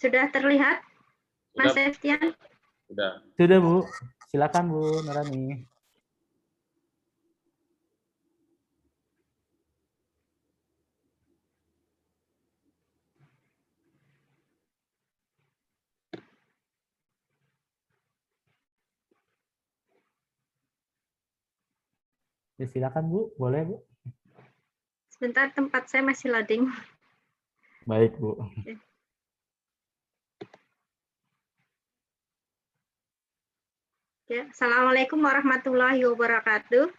Sudah terlihat, Mas Sudah, Septian? sudah. Sudah, Bu. Silakan, Bu Nurani. Ya, silakan, Bu. Boleh, Bu. Sebentar, tempat saya masih loading. Baik, Bu. Ya, Assalamualaikum warahmatullahi wabarakatuh.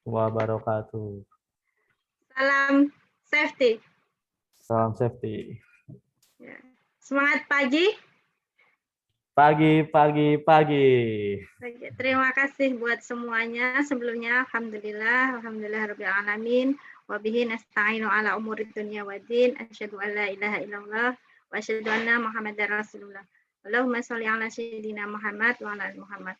Wabarakatuh. Salam safety. Salam safety. Ya. Semangat pagi. Pagi, pagi, pagi. Oke, terima kasih buat semuanya. Sebelumnya, alhamdulillah rabbil alamin. Wabihi nasta'inu ala umuri dunya waddin. Asyhadu an la ilaha illallah wa asyhadu anna Muhammadar Rasulullah. Allahumma sholli ala sayyidina Muhammad wa ala ali Muhammad.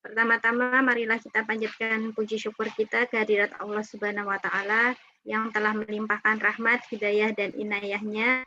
Pertama-tama, marilah kita panjatkan puji syukur kita kehadirat Allah Subhanahu wa taala yang telah melimpahkan rahmat, hidayah dan inayahnya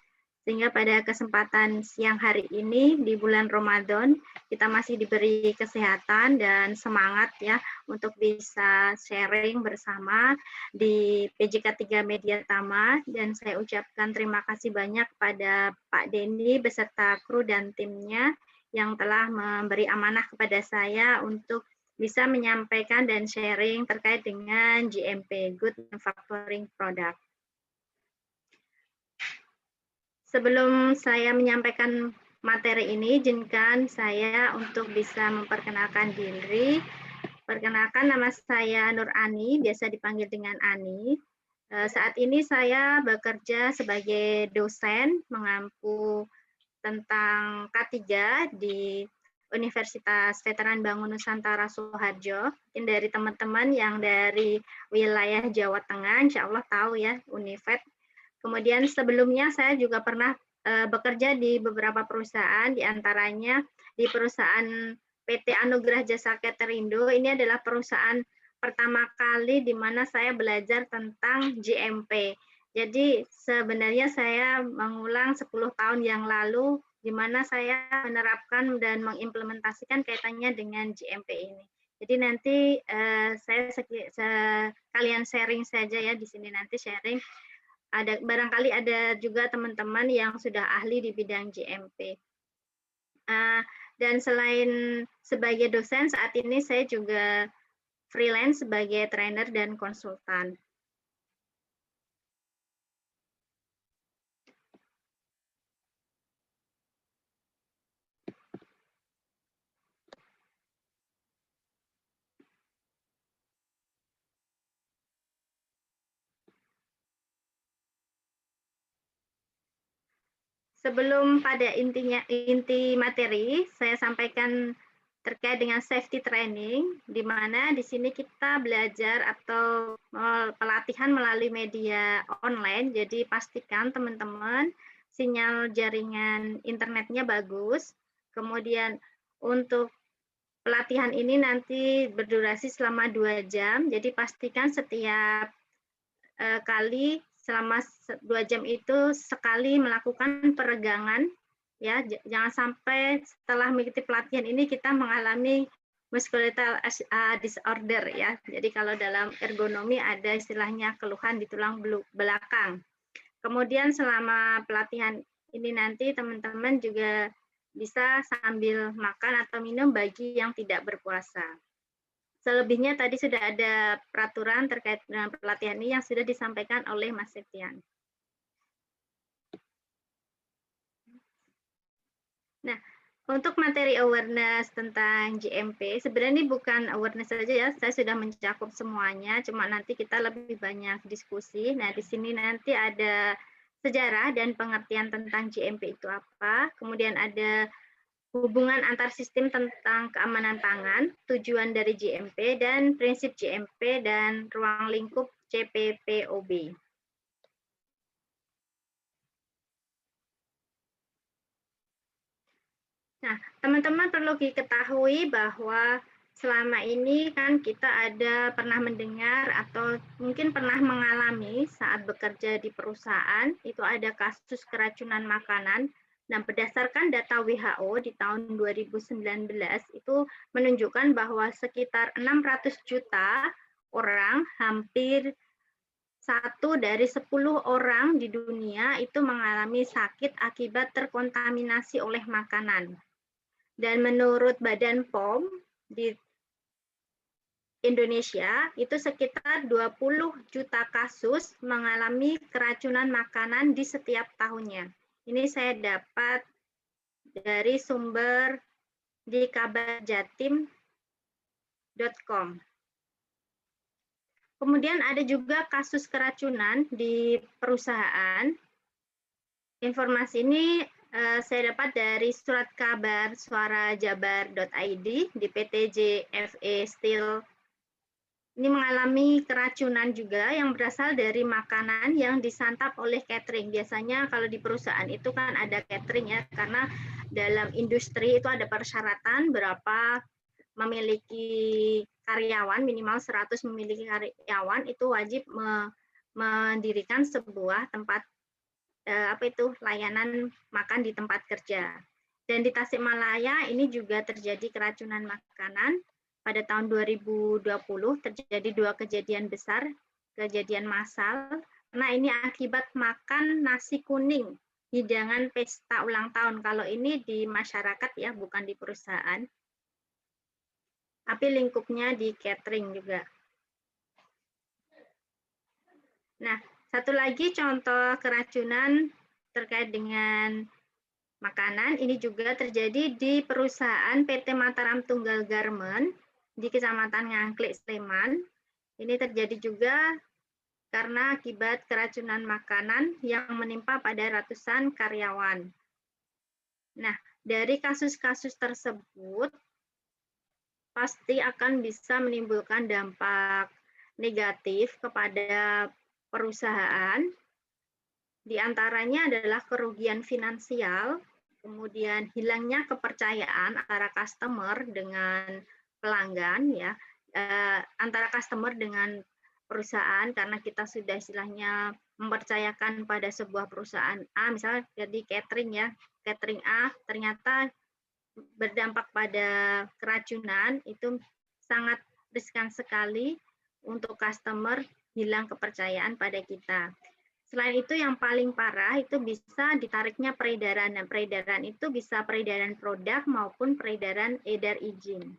sehingga pada kesempatan siang hari ini di bulan Ramadan kita masih diberi kesehatan dan semangat ya untuk bisa sharing bersama di PJK 3 Media Tama, dan saya ucapkan terima kasih banyak kepada Pak Denny beserta kru dan timnya yang telah memberi amanah kepada saya untuk bisa menyampaikan dan sharing terkait dengan GMP, Good Manufacturing Product. Sebelum saya menyampaikan materi ini, izinkan saya untuk bisa memperkenalkan diri. Perkenalkan, nama saya Nur Ani, biasa dipanggil dengan Ani. Saat ini saya bekerja sebagai dosen mengampu tentang K3 di Universitas Veteran Bangun Nusantara Sukoharjo. Mungkin dari teman-teman yang dari wilayah Jawa Tengah, insya Allah tahu ya Univet. Kemudian sebelumnya saya juga pernah bekerja di beberapa perusahaan, diantaranya di perusahaan PT Anugerah Jasa Catering-Indo. Ini adalah perusahaan pertama kali di mana saya belajar tentang GMP. Jadi sebenarnya saya mengulang 10 tahun yang lalu di mana saya menerapkan dan mengimplementasikan kaitannya dengan GMP ini. Jadi nanti saya kalian sharing saja ya di sini, nanti sharing. Barangkali ada juga teman-teman yang sudah ahli di bidang GMP. Dan selain sebagai dosen, saat ini saya juga freelance sebagai trainer dan konsultan. Sebelum pada inti materi, saya sampaikan terkait dengan safety training, di mana di sini kita belajar atau pelatihan melalui media online. Jadi pastikan teman-teman sinyal jaringan internetnya bagus. Kemudian untuk pelatihan ini nanti berdurasi selama 2 jam. Jadi pastikan setiap kali selama 2 jam itu sekali melakukan peregangan, ya, jangan sampai setelah mengikuti pelatihan ini kita mengalami musculoskeletal disorder ya. Jadi kalau dalam ergonomi ada istilahnya keluhan di tulang belakang. Kemudian selama pelatihan ini nanti teman-teman juga bisa sambil makan atau minum bagi yang tidak berpuasa. Selebihnya tadi sudah ada peraturan terkait dengan pelatihan ini yang sudah disampaikan oleh Mas Septian. Nah, untuk materi awareness tentang GMP, sebenarnya ini bukan awareness saja ya, saya sudah mencakup semuanya, cuma nanti kita lebih banyak diskusi. Nah, di sini nanti ada sejarah dan pengertian tentang GMP itu apa, kemudian ada hubungan antar sistem tentang keamanan pangan, tujuan dari GMP, dan prinsip GMP, dan ruang lingkup CPPOB. Nah, teman-teman perlu diketahui bahwa selama ini kan kita pernah mendengar atau mungkin pernah mengalami saat bekerja di perusahaan, itu ada kasus keracunan makanan. Nah, berdasarkan data WHO di tahun 2019 itu menunjukkan bahwa sekitar 600 juta orang, hampir 1 dari 10 orang di dunia itu mengalami sakit akibat terkontaminasi oleh makanan. Dan menurut Badan POM di Indonesia itu sekitar 20 juta kasus mengalami keracunan makanan di setiap tahunnya. Ini saya dapat dari sumber di kabarjatim.com. Kemudian ada juga kasus keracunan di perusahaan. Informasi ini saya dapat dari surat kabar suarajabar.id di PT JFE Steel. Ini mengalami keracunan juga yang berasal dari makanan yang disantap oleh catering. Biasanya kalau di perusahaan itu kan ada catering ya, karena dalam industri itu ada persyaratan berapa memiliki karyawan, minimal 100 memiliki karyawan, itu wajib mendirikan sebuah tempat layanan makan di tempat kerja. Dan di Tasikmalaya ini juga terjadi keracunan makanan. Pada tahun 2020 terjadi 2 kejadian besar, kejadian massal, karena ini akibat makan nasi kuning, hidangan pesta ulang tahun. Kalau ini di masyarakat ya, bukan di perusahaan. Tapi lingkupnya di catering juga. Nah, satu lagi contoh keracunan terkait dengan makanan, ini juga terjadi di perusahaan PT Mataram Tunggal Garmen di Kecamatan Ngangklik, Sleman. Ini terjadi juga karena akibat keracunan makanan yang menimpa pada ratusan karyawan. Nah, dari kasus-kasus tersebut, pasti akan bisa menimbulkan dampak negatif kepada perusahaan. Di antaranya adalah kerugian finansial, kemudian hilangnya kepercayaan antara customer dengan pelanggan ya, antara customer dengan perusahaan, karena kita sudah istilahnya mempercayakan pada sebuah perusahaan A, misalnya jadi catering ya, catering A ternyata berdampak pada keracunan, itu sangat riskan sekali untuk customer hilang kepercayaan pada kita. Selain itu yang paling parah itu bisa ditariknya peredaran. Nah, peredaran itu bisa peredaran produk maupun peredaran edar izin.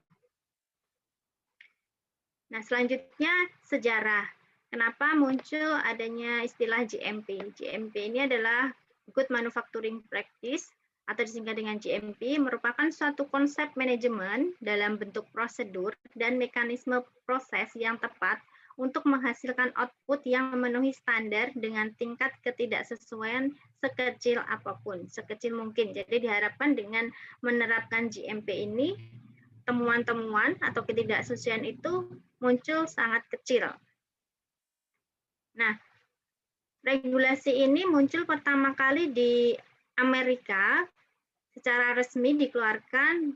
Nah, selanjutnya sejarah. Kenapa muncul adanya istilah GMP? GMP ini adalah Good Manufacturing Practice atau disingkat dengan GMP, merupakan suatu konsep manajemen dalam bentuk prosedur dan mekanisme proses yang tepat untuk menghasilkan output yang memenuhi standar dengan tingkat ketidaksesuaian sekecil apapun, sekecil mungkin. Jadi diharapkan dengan menerapkan GMP ini, temuan-temuan atau ketidaksesuaian itu muncul sangat kecil. Nah, regulasi ini muncul pertama kali di Amerika, secara resmi dikeluarkan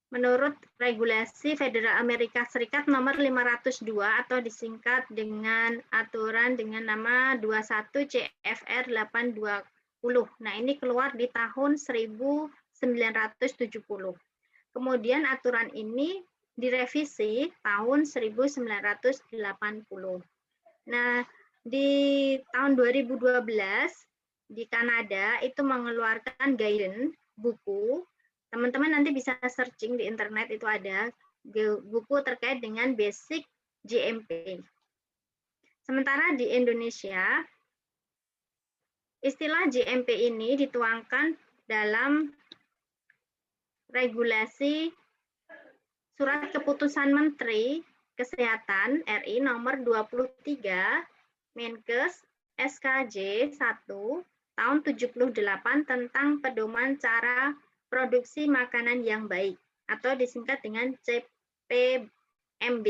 menurut regulasi Federal Amerika Serikat nomor 502 atau disingkat dengan aturan dengan nama 21 CFR 820. Nah, ini keluar di tahun 1970. Kemudian aturan ini direvisi tahun 1980. Nah, di tahun 2012 di Kanada itu mengeluarkan guidance buku. Teman-teman nanti bisa searching di internet, itu ada buku terkait dengan basic GMP. Sementara di Indonesia, istilah GMP ini dituangkan dalam regulasi Surat Keputusan Menteri Kesehatan RI nomor 23 Menkes SKJ 1 tahun 78 tentang pedoman cara produksi makanan yang baik atau disingkat dengan CPMB.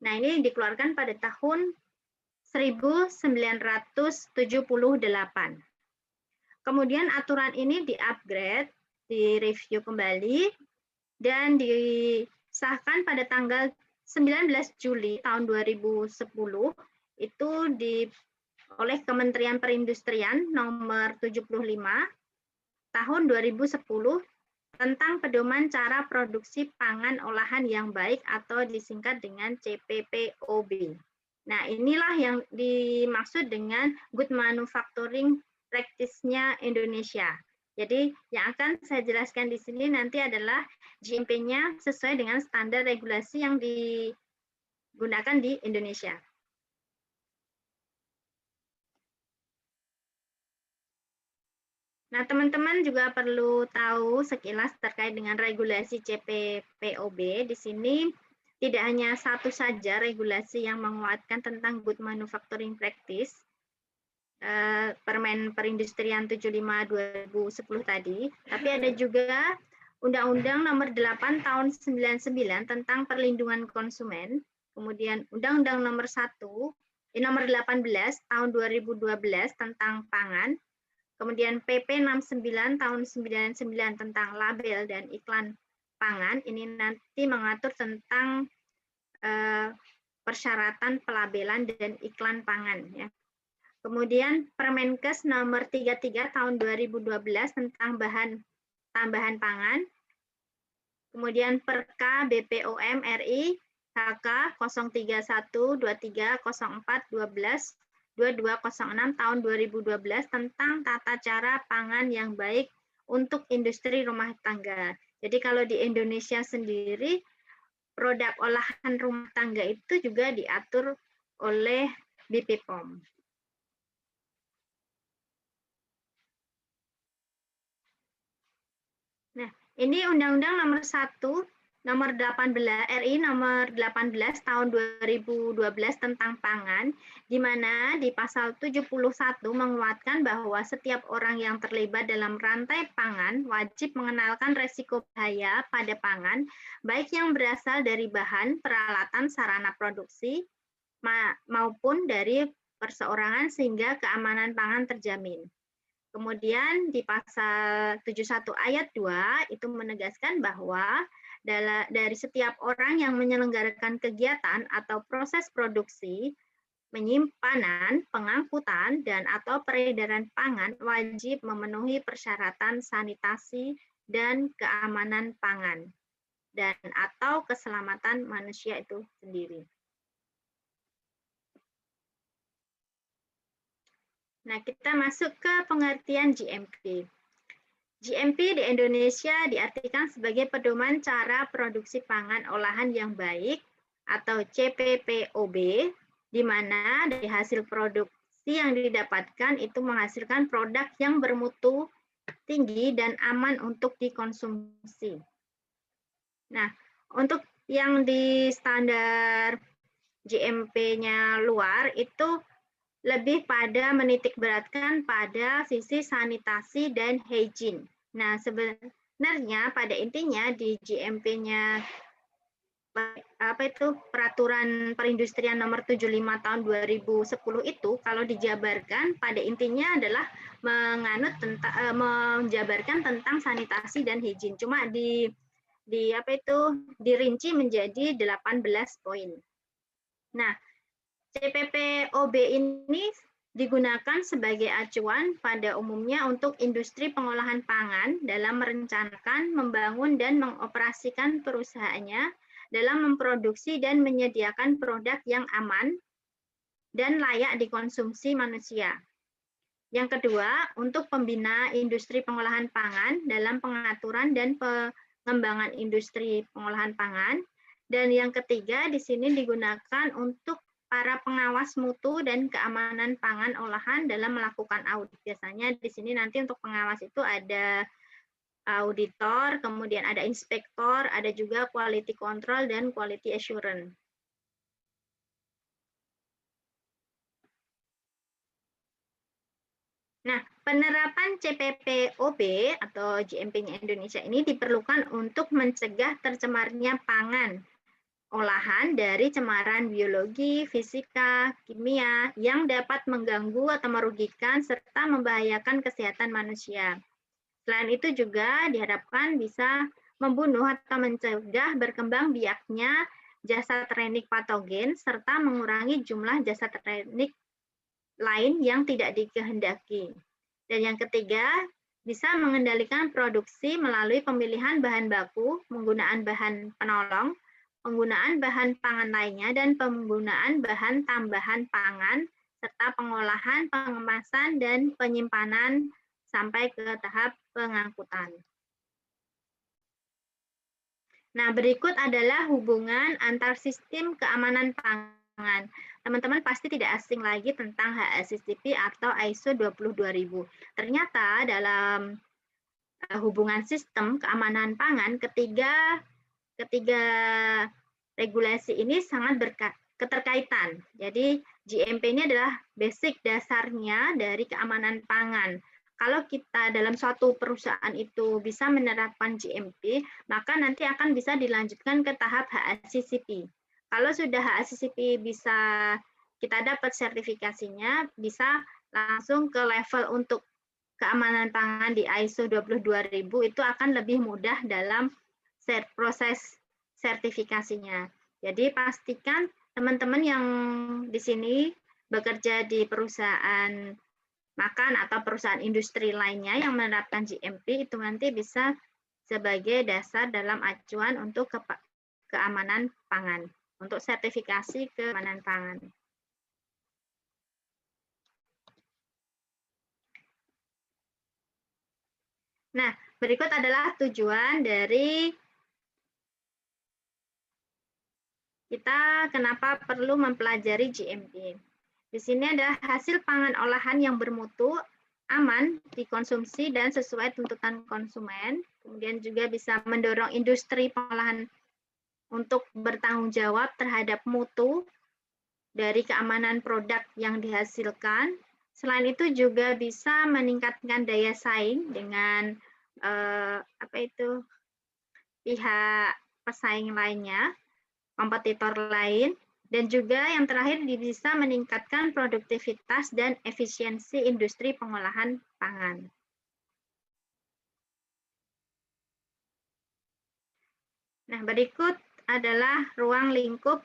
Nah, ini dikeluarkan pada tahun 1978. Kemudian aturan ini di-upgrade, direview kembali dan disahkan pada tanggal 19 Juli tahun 2010 itu oleh Kementerian Perindustrian nomor 75 tahun 2010 tentang pedoman cara produksi pangan olahan yang baik atau disingkat dengan CPPOB. Nah, inilah yang dimaksud dengan Good Manufacturing Practice-nya Indonesia. Jadi, yang akan saya jelaskan di sini nanti adalah GMP-nya sesuai dengan standar regulasi yang digunakan di Indonesia. Nah, teman-teman juga perlu tahu sekilas terkait dengan regulasi CPPOB. Di sini tidak hanya satu saja regulasi yang menguatkan tentang Good Manufacturing Practice, Permen Perindustrian 75/2010 tadi, tapi ada juga Undang-Undang Nomor 8 Tahun 99 tentang Perlindungan Konsumen, kemudian Undang-Undang Nomor 18 Tahun 2012 tentang Pangan, kemudian PP 69 Tahun 99 tentang label dan iklan pangan. Ini nanti mengatur tentang persyaratan pelabelan dan iklan pangan. Ya. Kemudian Permenkes nomor 33 tahun 2012 tentang bahan tambahan pangan. Kemudian Perka BPOM RI HK 031230412 tahun 2012 tentang tata cara pangan yang baik untuk industri rumah tangga. Jadi kalau di Indonesia sendiri, produk olahan rumah tangga itu juga diatur oleh BPOM. Nah, ini Undang-Undang Nomor 1 Nomor 18 RI Nomor 18 tahun 2012 tentang pangan, di mana di pasal 71 menguatkan bahwa setiap orang yang terlibat dalam rantai pangan wajib mengenalkan resiko bahaya pada pangan, baik yang berasal dari bahan, peralatan, sarana produksi, maupun dari perseorangan sehingga keamanan pangan terjamin. Kemudian di pasal 71 ayat 2 itu menegaskan bahwa dari setiap orang yang menyelenggarakan kegiatan atau proses produksi, penyimpanan, pengangkutan, dan atau peredaran pangan wajib memenuhi persyaratan sanitasi dan keamanan pangan dan atau keselamatan manusia itu sendiri. Nah, kita masuk ke pengertian GMP. GMP di Indonesia diartikan sebagai pedoman cara produksi pangan olahan yang baik atau CPPOB, di mana dari hasil produksi yang didapatkan itu menghasilkan produk yang bermutu tinggi dan aman untuk dikonsumsi. Nah, untuk yang di standar GMP-nya luar itu lebih pada menitikberatkan pada sisi sanitasi dan hygiene. Nah, sebenarnya pada intinya di GMP-nya Peraturan Perindustrian Nomor 75 tahun 2010 itu kalau dijabarkan pada intinya adalah menjabarkan tentang sanitasi dan hygiene. Cuma dirinci menjadi 18 poin. Nah, CPPOB ini digunakan sebagai acuan pada umumnya untuk industri pengolahan pangan dalam merencanakan, membangun, dan mengoperasikan perusahaannya dalam memproduksi dan menyediakan produk yang aman dan layak dikonsumsi manusia. Yang kedua, untuk pembina industri pengolahan pangan dalam pengaturan dan pengembangan industri pengolahan pangan. Dan yang ketiga, di sini digunakan untuk para pengawas mutu dan keamanan pangan olahan dalam melakukan audit. Biasanya di sini nanti untuk pengawas itu ada auditor, kemudian ada inspektor, ada juga quality control dan quality assurance. Nah, penerapan CPPOB atau GMP-nya Indonesia ini diperlukan untuk mencegah tercemarnya pangan olahan dari cemaran biologi, fisika, kimia yang dapat mengganggu atau merugikan serta membahayakan kesehatan manusia. Selain itu juga diharapkan bisa membunuh atau mencegah berkembang biaknya jasad renik patogen serta mengurangi jumlah jasad renik lain yang tidak dikehendaki. Dan yang ketiga, bisa mengendalikan produksi melalui pemilihan bahan baku, penggunaan bahan penolong, penggunaan bahan pangan lainnya, dan penggunaan bahan tambahan pangan, serta pengolahan, pengemasan, dan penyimpanan sampai ke tahap pengangkutan. Nah, berikut adalah hubungan antar sistem keamanan pangan. Teman-teman pasti tidak asing lagi tentang HACCP atau ISO 22000. Ternyata dalam hubungan sistem keamanan pangan, ketiga regulasi ini sangat keterkaitan. Jadi GMP ini adalah basic dasarnya dari keamanan pangan. Kalau kita dalam suatu perusahaan itu bisa menerapkan GMP, maka nanti akan bisa dilanjutkan ke tahap HACCP. Kalau sudah HACCP bisa kita dapat sertifikasinya, bisa langsung ke level untuk keamanan pangan di ISO 22000 itu akan lebih mudah dalam proses sertifikasinya. Jadi pastikan teman-teman yang di sini bekerja di perusahaan makan atau perusahaan industri lainnya yang menerapkan GMP itu nanti bisa sebagai dasar dalam acuan untuk keamanan pangan, untuk sertifikasi keamanan pangan. Nah, berikut adalah tujuan dari kita kenapa perlu mempelajari GMP. Di sini adalah hasil pangan olahan yang bermutu, aman dikonsumsi dan sesuai tuntutan konsumen. Kemudian juga bisa mendorong industri pengolahan untuk bertanggung jawab terhadap mutu dari keamanan produk yang dihasilkan. Selain itu juga bisa meningkatkan daya saing dengan pihak pesaing lainnya, kompetitor lain. Dan juga yang terakhir bisa meningkatkan produktivitas dan efisiensi industri pengolahan pangan. Nah, berikut adalah ruang lingkup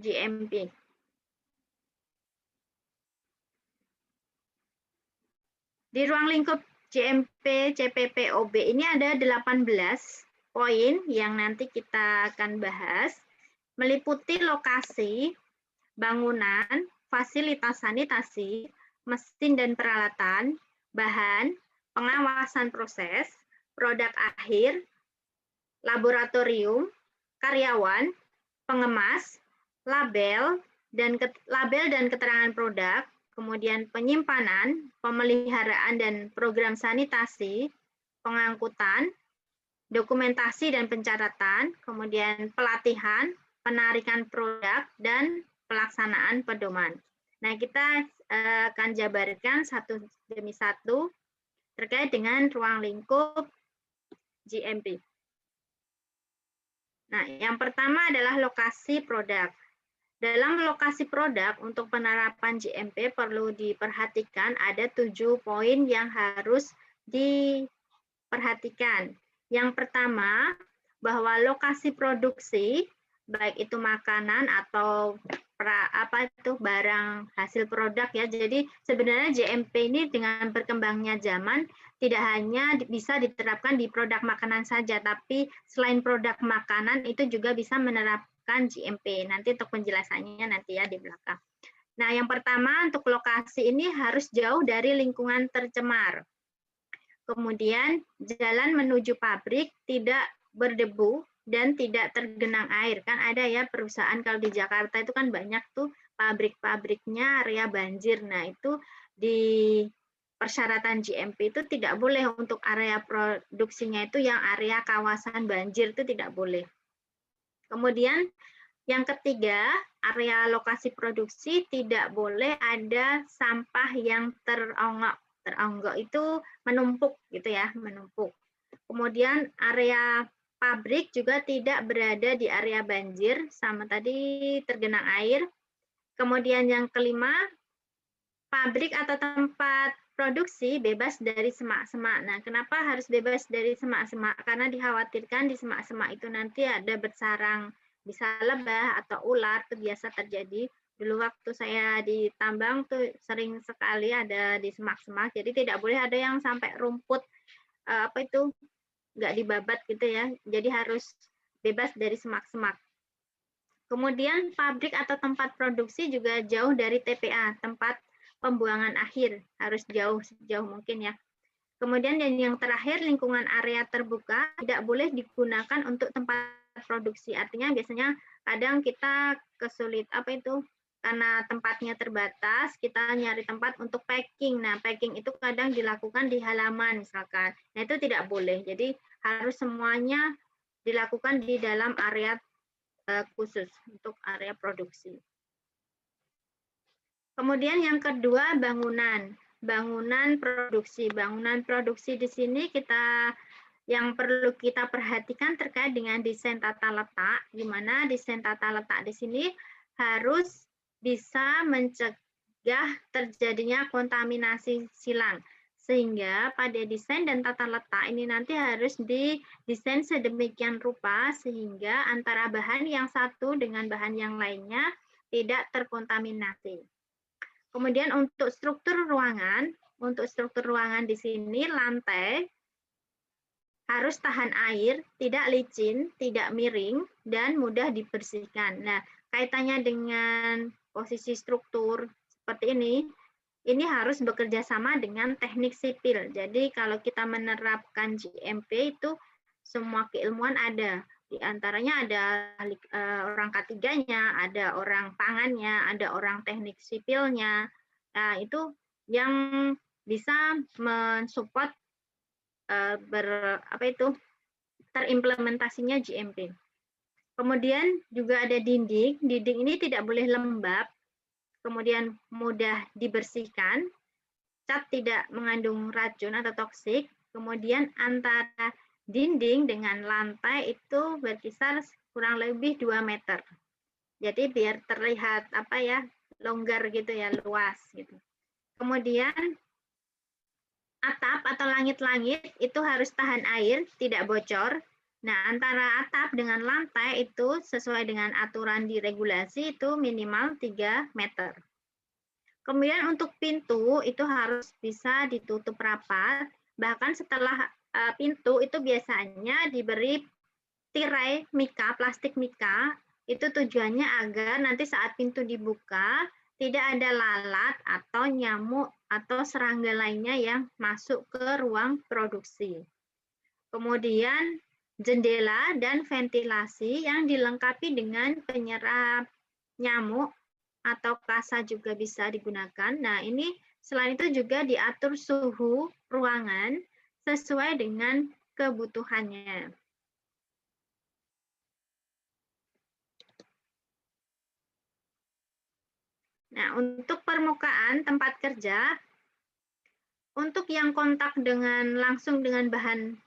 GMP. Di ruang lingkup GMP CPPOB ini ada 18 poin yang nanti kita akan bahas. Meliputi lokasi, bangunan, fasilitas sanitasi, mesin dan peralatan, bahan, pengawasan proses, produk akhir, laboratorium, karyawan, pengemas, label dan keterangan produk, kemudian penyimpanan, pemeliharaan dan program sanitasi, pengangkutan, dokumentasi dan pencatatan, kemudian pelatihan, penarikan produk, dan pelaksanaan pedoman. Nah, kita akan jabarkan satu demi satu terkait dengan ruang lingkup GMP. Nah, yang pertama adalah lokasi produk. Dalam lokasi produk untuk penerapan GMP perlu diperhatikan ada 7 poin yang harus diperhatikan. Yang pertama, bahwa lokasi produksi baik itu makanan atau barang hasil produk ya. Jadi sebenarnya GMP ini dengan berkembangnya zaman tidak hanya bisa diterapkan di produk makanan saja, tapi selain produk makanan itu juga bisa menerapkan GMP. Nanti untuk penjelasannya nanti ya di belakang. Nah, yang pertama untuk lokasi ini harus jauh dari lingkungan tercemar. Kemudian jalan menuju pabrik tidak berdebu dan tidak tergenang air. Kan ada ya perusahaan kalau di Jakarta itu kan banyak tuh pabrik-pabriknya area banjir. Nah, itu di persyaratan GMP itu tidak boleh untuk area produksinya itu yang area kawasan banjir itu tidak boleh. Kemudian yang ketiga, area lokasi produksi tidak boleh ada sampah yang teronggok itu menumpuk gitu ya, menumpuk. Kemudian area pabrik juga tidak berada di area banjir sama tadi tergenang air. Kemudian yang kelima, pabrik atau tempat produksi bebas dari semak-semak. Nah, kenapa harus bebas dari semak-semak? Karena dikhawatirkan di semak-semak itu nanti ada bersarang, bisa lebah atau ular, itu biasa terjadi. Dulu waktu saya di tambang tuh sering sekali ada di semak-semak, jadi tidak boleh ada yang sampai rumput nggak dibabat gitu ya. Jadi harus bebas dari semak-semak. Kemudian pabrik atau tempat produksi juga jauh dari TPA, tempat pembuangan akhir, harus jauh sejauh mungkin ya. Kemudian yang terakhir, lingkungan area terbuka tidak boleh digunakan untuk tempat produksi. Artinya biasanya kadang kita kesulit karena tempatnya terbatas, kita nyari tempat untuk packing. Nah, packing itu kadang dilakukan di halaman misalkan. Nah, itu tidak boleh. Jadi harus semuanya dilakukan di dalam area khusus untuk area produksi. Kemudian yang kedua, bangunan. Bangunan produksi. Bangunan produksi di sini yang perlu kita perhatikan terkait dengan desain tata letak, di mana desain tata letak di sini harus bisa mencegah terjadinya kontaminasi silang. Sehingga pada desain dan tata letak ini nanti harus didesain sedemikian rupa sehingga antara bahan yang satu dengan bahan yang lainnya tidak terkontaminasi. Kemudian untuk struktur ruangan di sini lantai harus tahan air, tidak licin, tidak miring, dan mudah dibersihkan. Nah, kaitannya dengan posisi struktur seperti ini harus bekerja sama dengan teknik sipil. Jadi kalau kita menerapkan GMP itu semua keilmuan ada. Di antaranya ada orang K3-nya, ada orang pangannya, ada orang teknik sipilnya. Nah, itu yang bisa mensupport terimplementasinya GMP. Kemudian juga ada dinding. Dinding ini tidak boleh lembab, kemudian mudah dibersihkan, cat tidak mengandung racun atau toksik, kemudian antara dinding dengan lantai itu berkisar kurang lebih 2 meter. Jadi biar terlihat longgar gitu ya, luas gitu. Kemudian atap atau langit-langit itu harus tahan air, tidak bocor. Nah, antara atap dengan lantai itu sesuai dengan aturan di regulasi itu minimal 3 meter. Kemudian untuk pintu itu harus bisa ditutup rapat, bahkan setelah pintu itu biasanya diberi tirai mika, plastik mika, itu tujuannya agar nanti saat pintu dibuka tidak ada lalat atau nyamuk atau serangga lainnya yang masuk ke ruang produksi. Kemudian jendela dan ventilasi yang dilengkapi dengan penyerap nyamuk atau kasa juga bisa digunakan. Nah, ini selain itu juga diatur suhu ruangan sesuai dengan kebutuhannya. Nah, untuk permukaan tempat kerja, untuk yang kontak langsung dengan bahan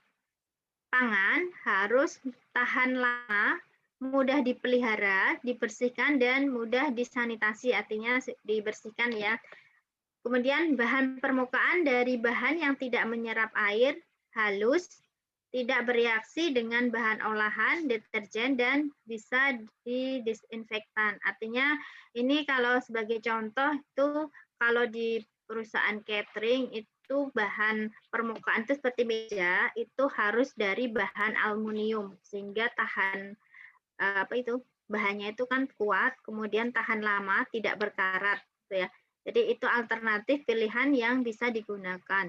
pangan harus tahan lama, mudah dipelihara, dibersihkan, dan mudah disanitasi, artinya dibersihkan ya. Kemudian bahan permukaan dari bahan yang tidak menyerap air, halus, tidak bereaksi dengan bahan olahan, deterjen, dan bisa didisinfektan. Artinya ini kalau sebagai contoh itu kalau di perusahaan catering itu bahan permukaan itu seperti meja itu harus dari bahan aluminium sehingga tahan bahannya itu kan kuat, kemudian tahan lama, tidak berkarat gitu ya. Jadi itu alternatif pilihan yang bisa digunakan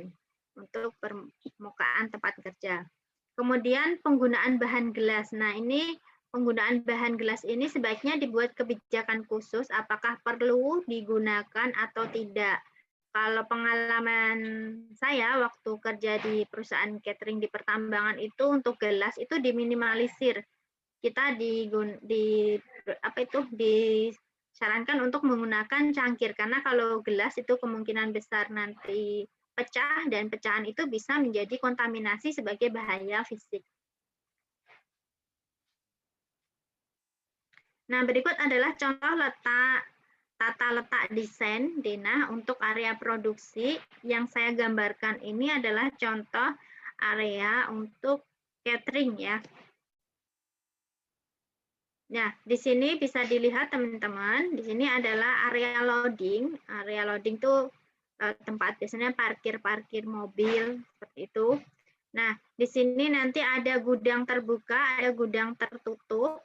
untuk permukaan tempat kerja. Kemudian penggunaan bahan gelas. Nah, ini penggunaan bahan gelas ini sebaiknya dibuat kebijakan khusus apakah perlu digunakan atau tidak. Kalau pengalaman saya waktu kerja di perusahaan catering di pertambangan itu untuk gelas itu diminimalisir. Kita disarankan untuk menggunakan cangkir karena kalau gelas itu kemungkinan besar nanti pecah dan pecahan itu bisa menjadi kontaminasi sebagai bahaya fisik. Nah, berikut adalah contoh letak tata letak desain, Dena, untuk area produksi. Yang saya gambarkan ini adalah contoh area untuk catering ya. Nah, di sini bisa dilihat teman-teman, di sini adalah area loading. Area loading itu tempat biasanya parkir mobil seperti itu. Nah, di sini nanti ada gudang terbuka, ada gudang tertutup.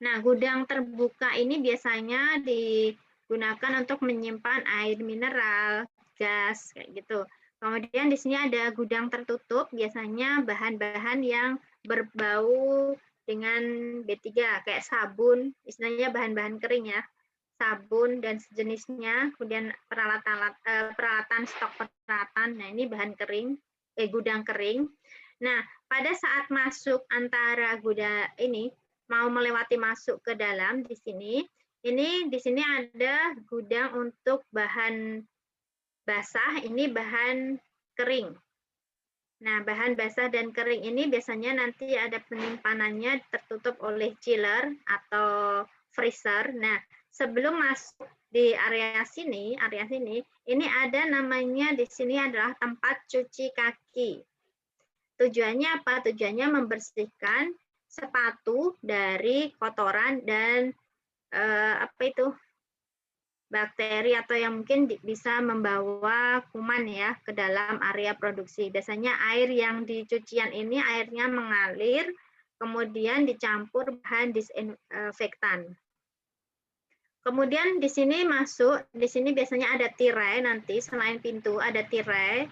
Nah, gudang terbuka ini biasanya digunakan untuk menyimpan air mineral, gas, kayak gitu. Kemudian di sini ada gudang tertutup, biasanya bahan-bahan yang berbau dengan B3, kayak sabun, istilahnya bahan-bahan kering ya, sabun dan sejenisnya, kemudian peralatan stok peralatan, nah ini bahan kering, gudang kering. Nah, pada saat masuk antara gudang ini, mau melewati masuk ke dalam di sini ada gudang untuk bahan basah, ini bahan kering. Nah, bahan basah dan kering ini biasanya nanti ada penyimpanannya tertutup oleh chiller atau freezer. Nah, sebelum masuk di area sini, ini ada namanya di sini adalah tempat cuci kaki. Tujuannya apa? Tujuannya membersihkan sepatu dari kotoran dan bakteri atau yang mungkin bisa membawa kuman ya ke dalam area produksi. Biasanya air yang di cucian ini airnya mengalir, kemudian dicampur bahan disinfektan. Kemudian di sini biasanya ada tirai nanti, selain pintu ada tirai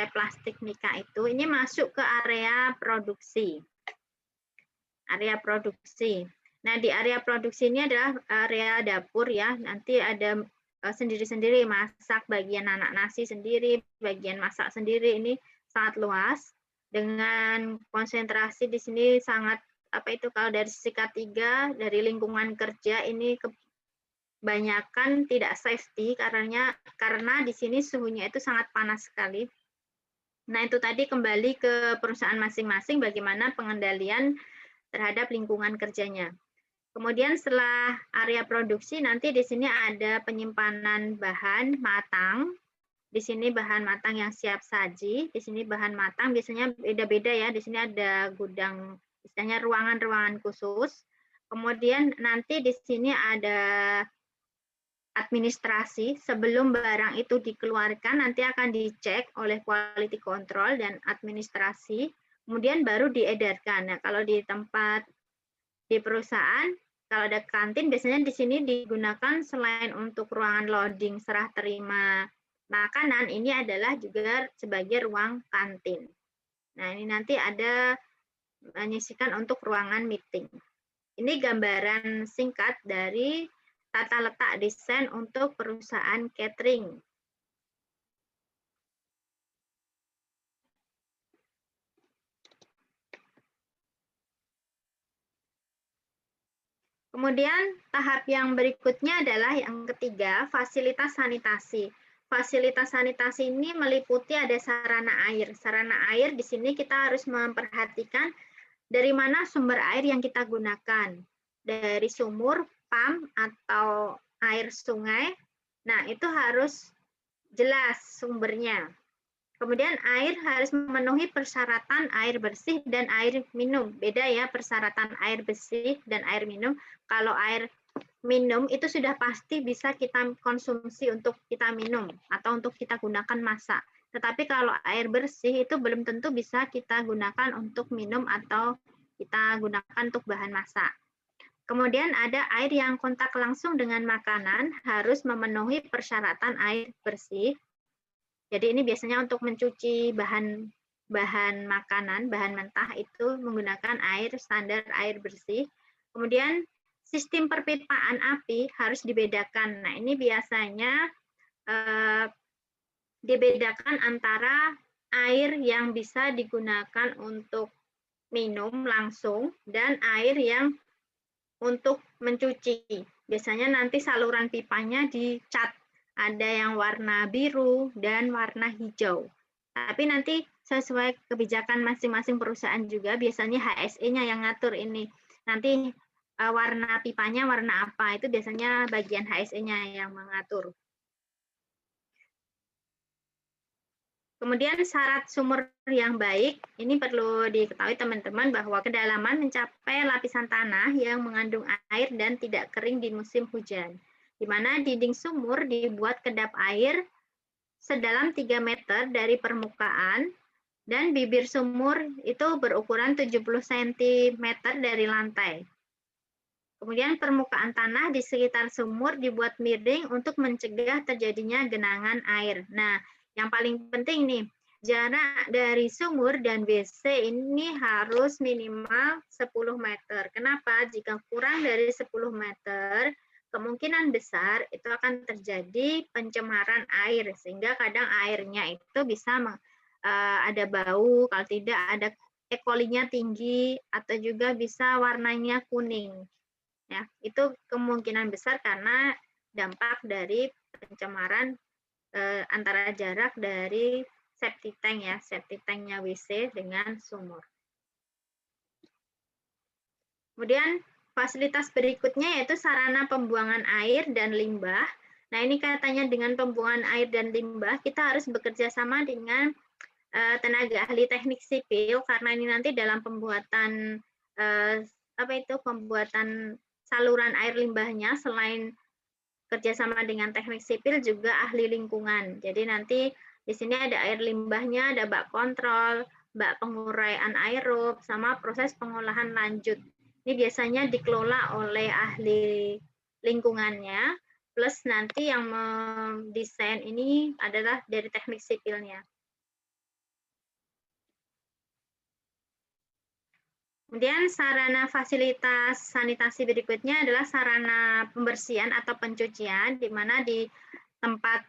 plastik Mika itu, ini masuk ke area produksi. Nah, di area produksi ini adalah area dapur ya. Nanti ada sendiri-sendiri masak, bagian anak nasi sendiri, bagian masak sendiri. Ini sangat luas dengan konsentrasi di sini sangat kalau dari sisi K3 dari lingkungan kerja ini kebanyakan tidak safety karena di sini suhunya itu sangat panas sekali. Nah, itu tadi kembali ke perusahaan masing-masing bagaimana pengendalian terhadap lingkungan kerjanya. Kemudian setelah area produksi, nanti di sini ada penyimpanan bahan matang. Di sini bahan matang yang siap saji. Di sini bahan matang biasanya beda-beda ya. Di sini ada gudang, istilahnya ruangan-ruangan khusus. Kemudian nanti di sini ada administrasi. Sebelum barang itu dikeluarkan, nanti akan dicek oleh quality control dan administrasi. Kemudian baru diedarkan. Nah, kalau di tempat di perusahaan, kalau ada kantin, biasanya di sini digunakan selain untuk ruangan loading serah terima makanan, ini adalah juga sebagai ruang kantin. Nah, ini nanti ada menyisikan untuk ruangan meeting. Ini gambaran singkat dari tata letak desain untuk perusahaan catering. Kemudian tahap yang berikutnya adalah yang ketiga, fasilitas sanitasi. Fasilitas sanitasi ini meliputi ada sarana air. Sarana air di sini kita harus memperhatikan dari mana sumber air yang kita gunakan. Dari sumur, pam, atau air sungai. Nah, itu harus jelas sumbernya. Kemudian air harus memenuhi persyaratan air bersih dan air minum. Beda ya persyaratan air bersih dan air minum. Kalau air minum itu sudah pasti bisa kita konsumsi untuk kita minum atau untuk kita gunakan masak. Tetapi kalau air bersih itu belum tentu bisa kita gunakan untuk minum atau kita gunakan untuk bahan masak. Kemudian ada air yang kontak langsung dengan makanan harus memenuhi persyaratan air bersih. Jadi ini biasanya untuk mencuci bahan makanan, bahan mentah itu menggunakan air standar air bersih. Kemudian sistem perpipaan api harus dibedakan. Nah, ini biasanya dibedakan antara air yang bisa digunakan untuk minum langsung dan air yang untuk mencuci. Biasanya nanti saluran pipanya dicat. Ada yang warna biru dan warna hijau. Tapi nanti sesuai kebijakan masing-masing perusahaan juga, biasanya HSE-nya yang ngatur ini. Nanti warna pipanya warna apa, itu biasanya bagian HSE-nya yang mengatur. Kemudian syarat sumur yang baik, ini perlu diketahui teman-teman bahwa kedalaman mencapai lapisan tanah yang mengandung air dan tidak kering di musim hujan. Di mana dinding sumur dibuat kedap air sedalam 3 meter dari permukaan dan bibir sumur itu berukuran 70 cm dari lantai. Kemudian permukaan tanah di sekitar sumur dibuat miring untuk mencegah terjadinya genangan air. Nah, yang paling penting nih, jarak dari sumur dan WC ini harus minimal 10 meter. Kenapa? Jika kurang dari 10 meter, kemungkinan besar itu akan terjadi pencemaran air, sehingga kadang airnya itu bisa ada bau, kalau tidak ada E. coli-nya tinggi, atau juga bisa warnanya kuning. Ya, itu kemungkinan besar karena dampak dari pencemaran antara jarak dari septic tank ya, septic tanknya WC dengan sumur. Kemudian fasilitas berikutnya yaitu sarana pembuangan air dan limbah. Nah, ini katanya dengan pembuangan air dan limbah kita harus bekerja sama dengan tenaga ahli teknik sipil karena ini nanti dalam pembuatan pembuatan saluran air limbahnya selain kerjasama dengan teknik sipil juga ahli lingkungan. Jadi nanti di sini ada air limbahnya, ada bak kontrol, bak penguraian aerob, sama proses pengolahan lanjut. Ini biasanya dikelola oleh ahli lingkungannya, plus nanti yang mendesain ini adalah dari teknik sipilnya. Kemudian sarana fasilitas sanitasi berikutnya adalah sarana pembersihan atau pencucian, di mana di tempat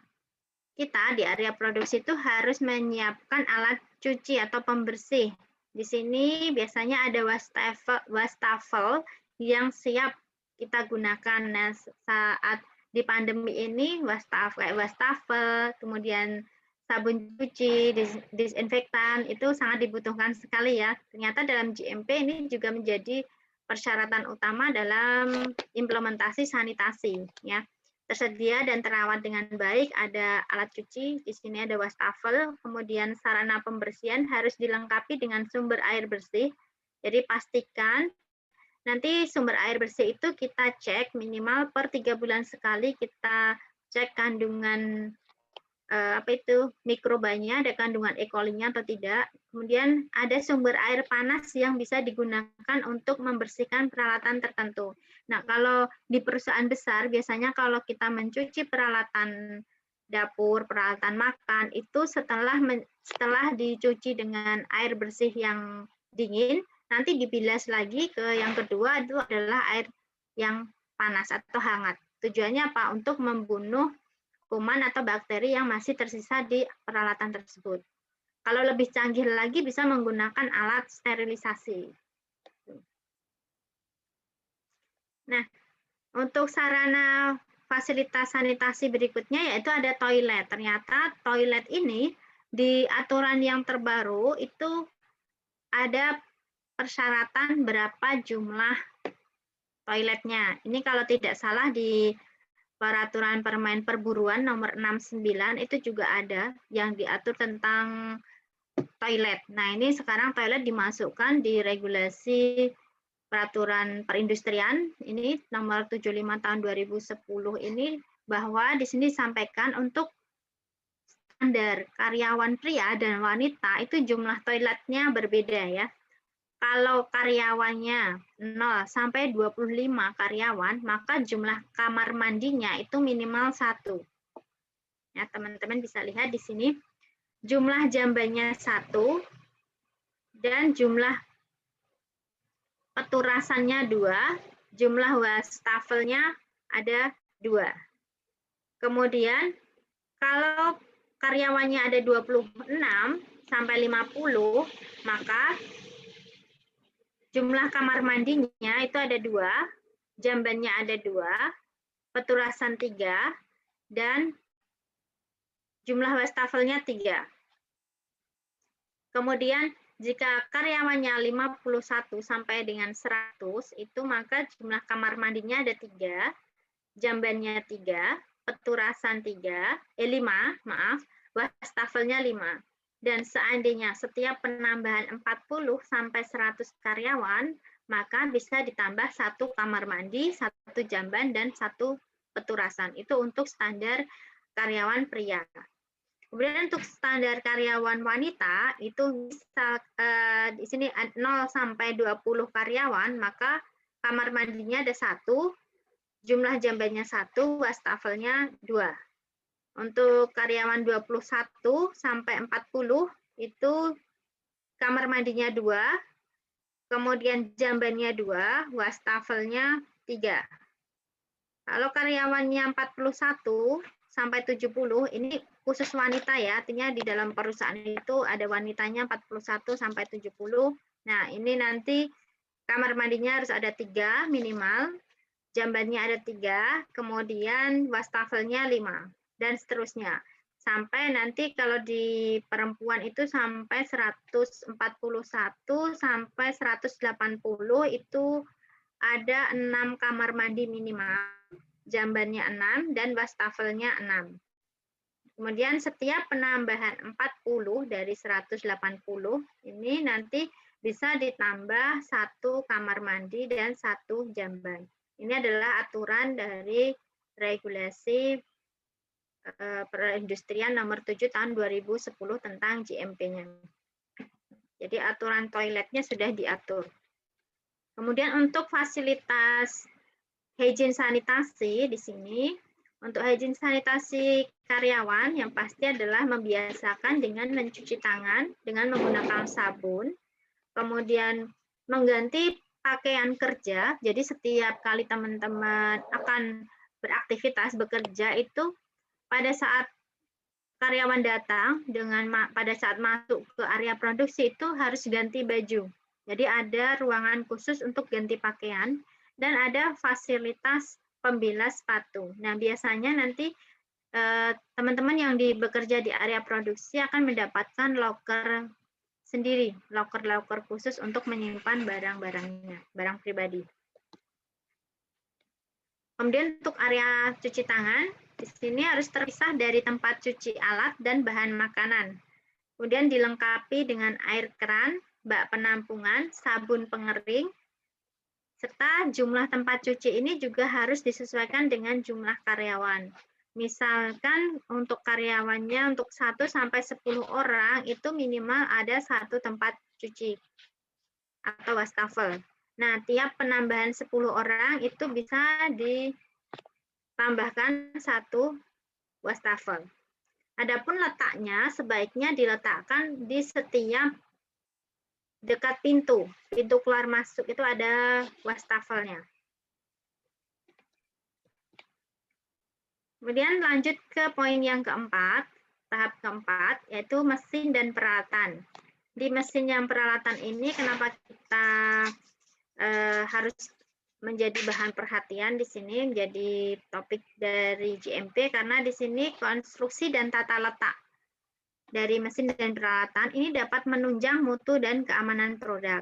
kita di area produksi itu harus menyiapkan alat cuci atau pembersih. Di sini biasanya ada wastafel yang siap kita gunakan. Nah, saat di pandemi ini wastafel, kemudian sabun cuci, disinfektan itu sangat dibutuhkan sekali ya. Ternyata dalam GMP ini juga menjadi persyaratan utama dalam implementasi sanitasi ya. Tersedia dan terawat dengan baik, ada alat cuci, di sini ada wastafel, kemudian sarana pembersihan harus dilengkapi dengan sumber air bersih. Jadi pastikan nanti sumber air bersih itu kita cek minimal per 3 bulan sekali, kita cek kandungan mikrobanya, ada kandungan E. coli-nya atau tidak. Kemudian ada sumber air panas yang bisa digunakan untuk membersihkan peralatan tertentu. Nah, kalau di perusahaan besar biasanya kalau kita mencuci peralatan dapur, peralatan makan itu setelah dicuci dengan air bersih yang dingin, nanti dibilas lagi ke yang kedua itu adalah air yang panas atau hangat. Tujuannya apa? Untuk membunuh kuman atau bakteri yang masih tersisa di peralatan tersebut. Kalau lebih canggih lagi bisa menggunakan alat sterilisasi. Nah, untuk sarana fasilitas sanitasi berikutnya yaitu ada toilet. Ternyata toilet ini di aturan yang terbaru itu ada persyaratan berapa jumlah toiletnya. Ini kalau tidak salah di Peraturan Permain Perburuan nomor 69 itu juga ada yang diatur tentang toilet. Nah, ini sekarang toilet dimasukkan di regulasi Peraturan Perindustrian ini nomor 75 tahun 2010 ini bahwa di sini disampaikan untuk standar karyawan pria dan wanita itu jumlah toiletnya berbeda ya. Kalau karyawannya 0 sampai 25 karyawan, maka jumlah kamar mandinya itu minimal 1. Ya, teman-teman bisa lihat di sini. Jumlah jambannya 1 dan jumlah peturasannya 2, jumlah wastafelnya ada 2. Kemudian kalau karyawannya ada 26 sampai 50, maka jumlah kamar mandinya itu ada 2, jambannya ada 2, peturasan 3, dan jumlah wastafelnya 3. Kemudian Jika karyawannya 51 sampai dengan 100, itu maka jumlah kamar mandinya ada 3, jambannya 3, peturasan 5, maaf, wastafelnya 5. Dan seandainya setiap penambahan 40 sampai 100 karyawan, maka bisa ditambah 1 kamar mandi, 1 jamban, dan 1 peturasan. Itu untuk standar karyawan pria. Kemudian untuk standar karyawan wanita itu bisa di sini 0 sampai 20 karyawan, maka kamar mandinya ada 1, jumlah jambannya 1, wastafelnya 2. Untuk karyawan 21 sampai 40 itu kamar mandinya 2, kemudian jambannya 2, wastafelnya 3. Kalau karyawannya 41 sampai 70, ini khusus wanita ya, artinya di dalam perusahaan itu ada wanitanya 41 sampai 70. Nah, ini nanti kamar mandinya harus ada 3 minimal, jambannya ada 3, kemudian wastafelnya 5, dan seterusnya. Sampai nanti kalau di perempuan itu sampai 141 sampai 180 itu ada 6 kamar mandi minimal, jambannya 6, dan wastafelnya 6. Kemudian setiap penambahan 40 dari 180 ini nanti bisa ditambah 1 kamar mandi dan 1 jamban. Ini adalah aturan dari regulasi perindustrian nomor 7 tahun 2010 tentang GMP-nya. Jadi aturan toiletnya sudah diatur. Kemudian untuk fasilitas hygiene sanitasi di sini, untuk hygiene sanitasi karyawan yang pasti adalah membiasakan dengan mencuci tangan dengan menggunakan sabun, kemudian mengganti pakaian kerja. Jadi setiap kali teman-teman akan beraktivitas bekerja itu pada saat karyawan datang pada saat masuk ke area produksi itu harus ganti baju. Jadi ada ruangan khusus untuk ganti pakaian dan ada fasilitas pembilas sepatu. Nah, biasanya nanti teman-teman yang bekerja di area produksi akan mendapatkan loker sendiri, loker khusus untuk menyimpan barang-barangnya, barang pribadi. Kemudian untuk area cuci tangan, di sini harus terpisah dari tempat cuci alat dan bahan makanan. Kemudian dilengkapi dengan air keran, bak penampungan, sabun pengering, serta jumlah tempat cuci ini juga harus disesuaikan dengan jumlah karyawan. Misalkan untuk karyawannya untuk 1 sampai 10 orang itu minimal ada 1 tempat cuci atau wastafel. Nah, tiap penambahan 10 orang itu bisa ditambahkan 1 wastafel. Adapun letaknya sebaiknya diletakkan di setiap dekat pintu keluar masuk itu ada wastafelnya. Kemudian lanjut ke poin yang keempat, tahap keempat, yaitu mesin dan peralatan. Di mesin dan peralatan ini kenapa kita harus menjadi bahan perhatian di sini, menjadi topik dari GMP, karena di sini konstruksi dan tata letak dari mesin dan peralatan ini dapat menunjang mutu dan keamanan produk.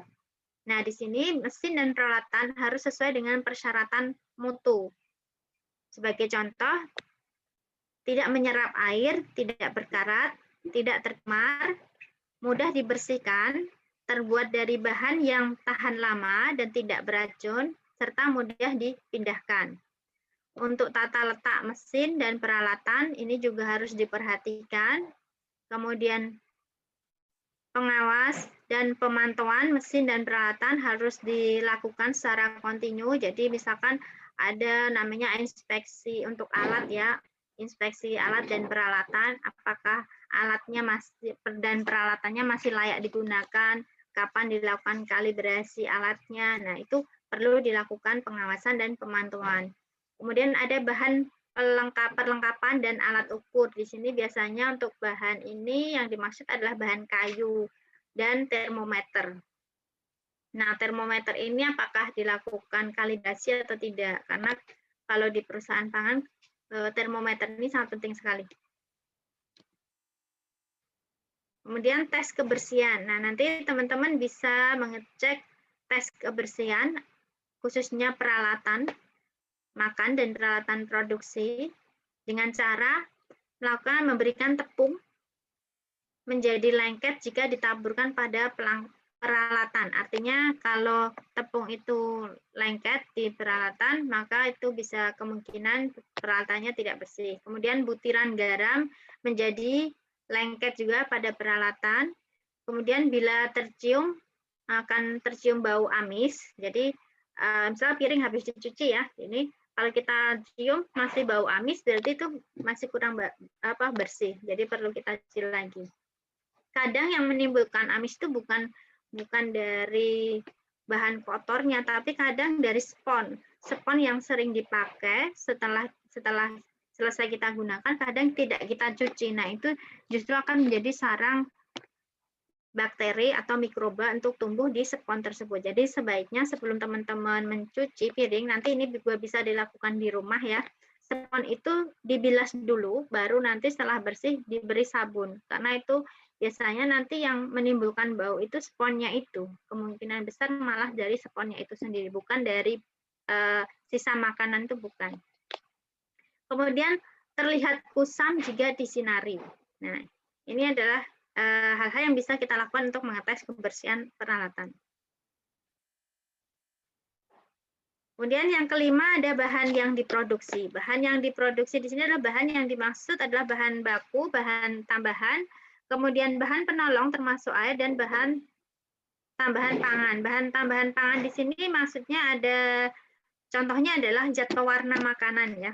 Nah, di sini mesin dan peralatan harus sesuai dengan persyaratan mutu. Sebagai contoh, tidak menyerap air, tidak berkarat, tidak tercemar, mudah dibersihkan, terbuat dari bahan yang tahan lama dan tidak beracun, serta mudah dipindahkan. Untuk tata letak mesin dan peralatan ini juga harus diperhatikan. Kemudian pengawas dan pemantauan mesin dan peralatan harus dilakukan secara kontinu. Jadi misalkan ada namanya inspeksi untuk alat ya, inspeksi alat dan peralatan, apakah alatnya dan peralatannya masih layak digunakan, kapan dilakukan kalibrasi alatnya. Nah, itu perlu dilakukan pengawasan dan pemantauan. Kemudian ada bahan perlengkapan dan alat ukur. Di sini biasanya untuk bahan ini yang dimaksud adalah bahan kayu dan termometer. Nah, termometer ini apakah dilakukan kalibrasi atau tidak? Karena kalau di perusahaan pangan, termometer ini sangat penting sekali. Kemudian tes kebersihan. Nah, nanti teman-teman bisa mengecek tes kebersihan, khususnya peralatan makan dan peralatan produksi, dengan cara memberikan tepung menjadi lengket jika ditaburkan pada peralatan. Artinya kalau tepung itu lengket di peralatan, maka itu bisa kemungkinan peralatannya tidak bersih. Kemudian butiran garam menjadi lengket juga pada peralatan. Kemudian bila tercium, akan tercium bau amis. Jadi misalnya piring habis dicuci ya, ini kalau kita cium masih bau amis, berarti itu masih kurang bersih. Jadi perlu kita cuci lagi. Kadang yang menimbulkan amis itu bukan dari bahan kotornya, tapi kadang dari spon. Spon yang sering dipakai setelah selesai kita gunakan, kadang tidak kita cuci. Nah, itu justru akan menjadi sarang bakteri atau mikroba untuk tumbuh di spon tersebut. Jadi sebaiknya sebelum teman-teman mencuci piring, nanti ini juga bisa dilakukan di rumah ya. Spon itu dibilas dulu, baru nanti setelah bersih diberi sabun. Karena itu biasanya nanti yang menimbulkan bau itu sponnya itu. Kemungkinan besar malah dari sponnya itu sendiri, bukan dari sisa makanan itu bukan. Kemudian terlihat kusam jika disinari. Nah, ini adalah hal-hal yang bisa kita lakukan untuk mengetes kebersihan peralatan. Kemudian yang kelima ada bahan yang diproduksi. Bahan yang diproduksi di sini adalah bahan yang dimaksud adalah bahan baku, bahan tambahan, kemudian bahan penolong termasuk air dan bahan tambahan pangan. Bahan tambahan pangan di sini maksudnya ada contohnya adalah zat pewarna makanan ya.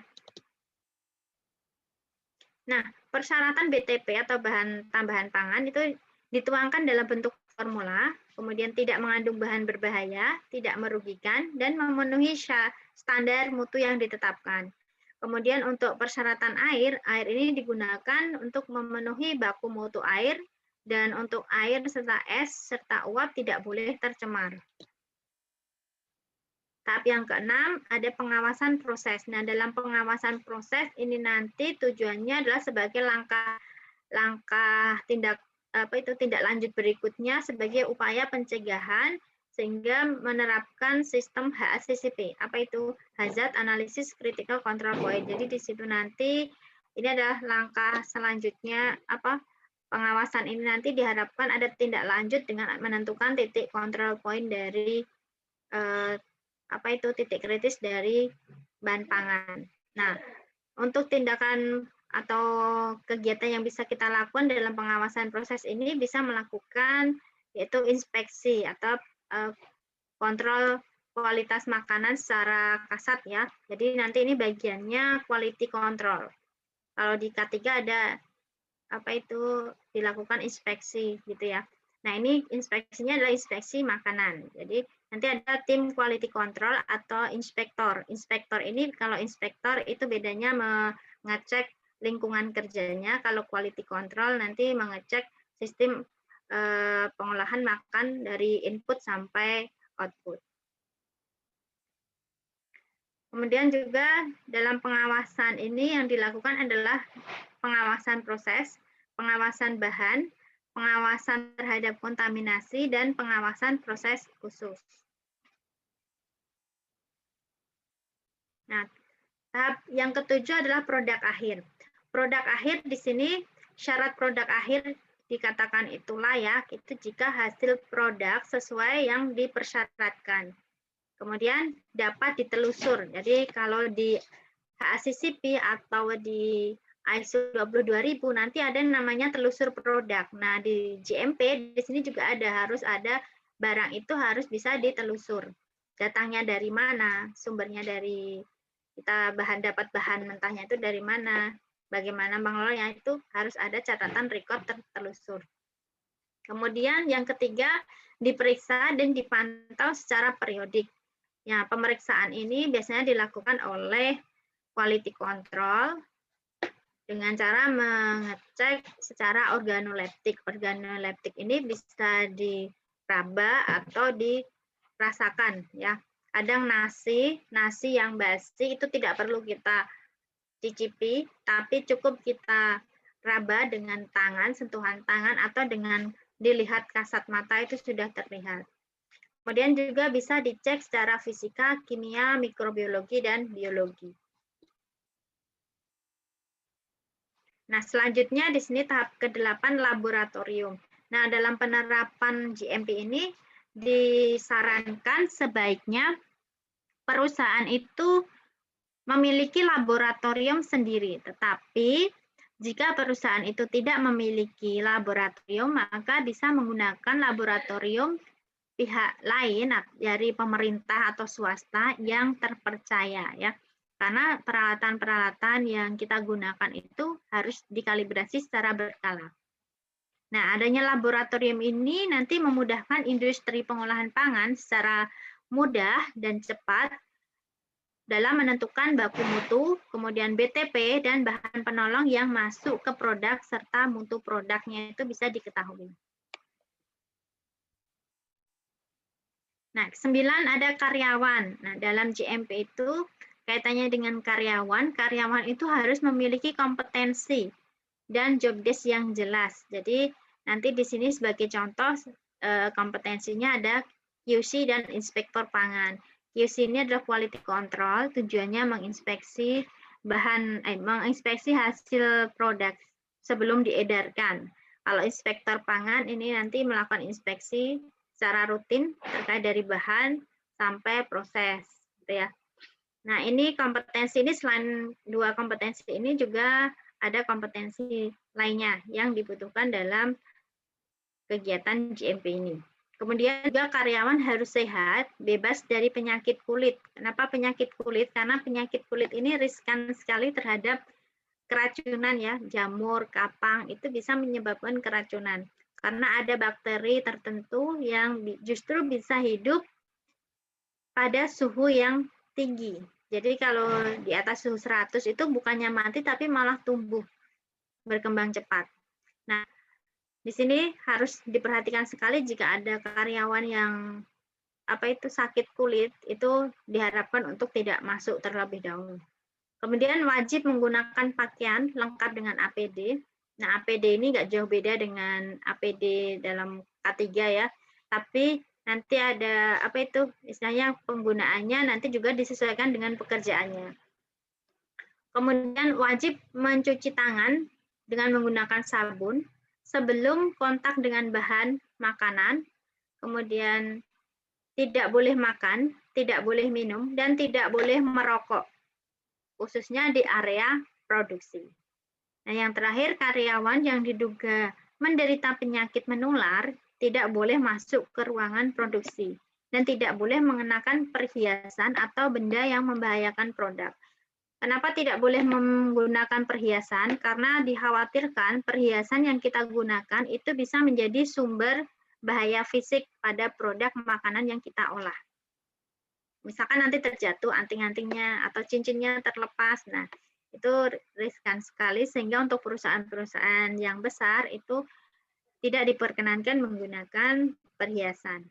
Nah, persyaratan BTP atau bahan tambahan pangan itu dituangkan dalam bentuk formula, kemudian tidak mengandung bahan berbahaya, tidak merugikan, dan memenuhi standar mutu yang ditetapkan. Kemudian untuk persyaratan air, air ini digunakan untuk memenuhi baku mutu air, dan untuk air serta es serta uap tidak boleh tercemar. Tahap yang keenam, ada pengawasan proses. Nah, dalam pengawasan proses ini nanti tujuannya adalah sebagai langkah tindak lanjut berikutnya sebagai upaya pencegahan sehingga menerapkan sistem HACCP. Apa itu? Hazard Analysis Critical Control Point. Jadi di situ nanti ini adalah langkah selanjutnya pengawasan ini nanti diharapkan ada tindak lanjut dengan menentukan titik control point dari titik kritis dari bahan pangan. Nah, untuk tindakan atau kegiatan yang bisa kita lakukan dalam pengawasan proses ini bisa melakukan yaitu inspeksi atau kontrol kualitas makanan secara kasat ya. Jadi nanti ini bagiannya quality control. Kalau di K3 ada dilakukan inspeksi gitu ya. Nah, ini inspeksinya adalah inspeksi makanan. Jadi nanti ada tim quality control atau inspektor. Inspektor ini kalau inspektor itu bedanya mengecek lingkungan kerjanya, kalau quality control nanti mengecek sistem pengolahan makan dari input sampai output. Kemudian juga dalam pengawasan ini yang dilakukan adalah pengawasan proses, pengawasan bahan, pengawasan terhadap kontaminasi, dan pengawasan proses khusus. Nah, tahap yang ketujuh adalah produk akhir. Produk akhir di sini, syarat produk akhir dikatakan itu layak, itu jika hasil produk sesuai yang dipersyaratkan. Kemudian dapat ditelusur. Jadi kalau di HACCP atau di ISO 22000 nanti ada yang namanya telusur produk. Nah, di GMP di sini juga harus ada barang itu harus bisa ditelusur. Datangnya dari mana? Sumbernya dari kita dapat bahan mentahnya itu dari mana? Bagaimana mengelolanya itu harus ada catatan record tertelusur. Kemudian yang ketiga, diperiksa dan dipantau secara periodik. Ya, pemeriksaan ini biasanya dilakukan oleh quality control dengan cara mengecek secara organoleptik. Organoleptik ini bisa diraba atau dirasakan ya. Kadang nasi yang basi itu tidak perlu kita cicipi, tapi cukup kita raba dengan tangan, sentuhan tangan, atau dengan dilihat kasat mata itu sudah terlihat. Kemudian juga bisa dicek secara fisika, kimia, mikrobiologi, dan biologi. Nah, selanjutnya di sini tahap ke-8 laboratorium. Nah, dalam penerapan GMP ini disarankan sebaiknya perusahaan itu memiliki laboratorium sendiri. Tetapi jika perusahaan itu tidak memiliki laboratorium, maka bisa menggunakan laboratorium pihak lain dari pemerintah atau swasta yang terpercaya ya. Karena peralatan-peralatan yang kita gunakan itu harus dikalibrasi secara berkala. Nah, adanya laboratorium ini nanti memudahkan industri pengolahan pangan secara mudah dan cepat dalam menentukan baku mutu, kemudian BTP, dan bahan penolong yang masuk ke produk, serta mutu produknya itu bisa diketahui. Nah, 9 ada karyawan. Nah, dalam GMP itu kaitannya dengan karyawan, karyawan itu harus memiliki kompetensi dan job desk yang jelas. Jadi, nanti di sini sebagai contoh kompetensinya ada QC dan inspektor pangan. QC ini adalah quality control, tujuannya menginspeksi menginspeksi hasil produk sebelum diedarkan. Kalau inspektor pangan ini nanti melakukan inspeksi secara rutin terkait dari bahan sampai proses, gitu ya. Nah, ini kompetensi ini selain 2 kompetensi ini juga ada kompetensi lainnya yang dibutuhkan dalam kegiatan GMP ini. Kemudian juga karyawan harus sehat, bebas dari penyakit kulit. Kenapa penyakit kulit? Karena penyakit kulit ini riskan sekali terhadap keracunan ya, jamur, kapang, itu bisa menyebabkan keracunan. Karena ada bakteri tertentu yang justru bisa hidup pada suhu yang tinggi. Jadi kalau di atas suhu 100 itu bukannya mati tapi malah tumbuh, berkembang cepat. Nah, di sini harus diperhatikan sekali jika ada karyawan yang sakit kulit, itu diharapkan untuk tidak masuk terlebih dahulu. Kemudian wajib menggunakan pakaian lengkap dengan APD. Nah, APD ini nggak jauh beda dengan APD dalam K3 ya, tapi nanti ada istilahnya penggunaannya nanti juga disesuaikan dengan pekerjaannya. Kemudian wajib mencuci tangan dengan menggunakan sabun sebelum kontak dengan bahan makanan, kemudian tidak boleh makan, tidak boleh minum, dan tidak boleh merokok, khususnya di area produksi. Nah, yang terakhir, karyawan yang diduga menderita penyakit menular tidak boleh masuk ke ruangan produksi dan tidak boleh mengenakan perhiasan atau benda yang membahayakan produk. Kenapa tidak boleh menggunakan perhiasan? Karena dikhawatirkan perhiasan yang kita gunakan itu bisa menjadi sumber bahaya fisik pada produk makanan yang kita olah. Misalkan nanti terjatuh anting-antingnya atau cincinnya terlepas. Nah, itu riskan sekali sehingga untuk perusahaan-perusahaan yang besar itu tidak diperkenankan menggunakan perhiasan.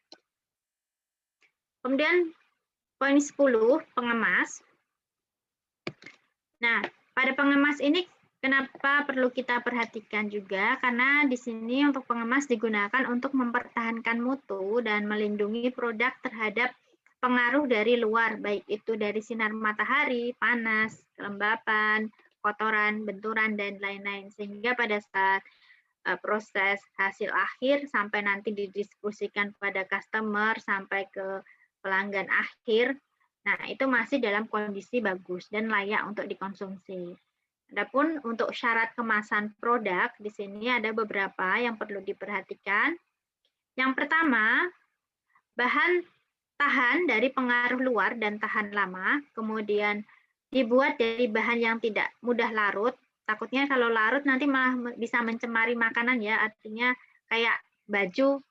Kemudian poin 10, pengemas. Nah, pada pengemas ini kenapa perlu kita perhatikan juga? Karena di sini untuk pengemas digunakan untuk mempertahankan mutu dan melindungi produk terhadap pengaruh dari luar, baik itu dari sinar matahari, panas, kelembapan, kotoran, benturan, dan lain-lain. Sehingga pada saat proses hasil akhir sampai nanti didiskusikan pada customer sampai ke pelanggan akhir, nah itu masih dalam kondisi bagus dan layak untuk dikonsumsi. Adapun untuk syarat kemasan produk di sini ada beberapa yang perlu diperhatikan. Yang pertama, bahan tahan dari pengaruh luar dan tahan lama, kemudian dibuat dari bahan yang tidak mudah larut. Takutnya kalau larut nanti malah bisa mencemari makanan ya, artinya kayak baju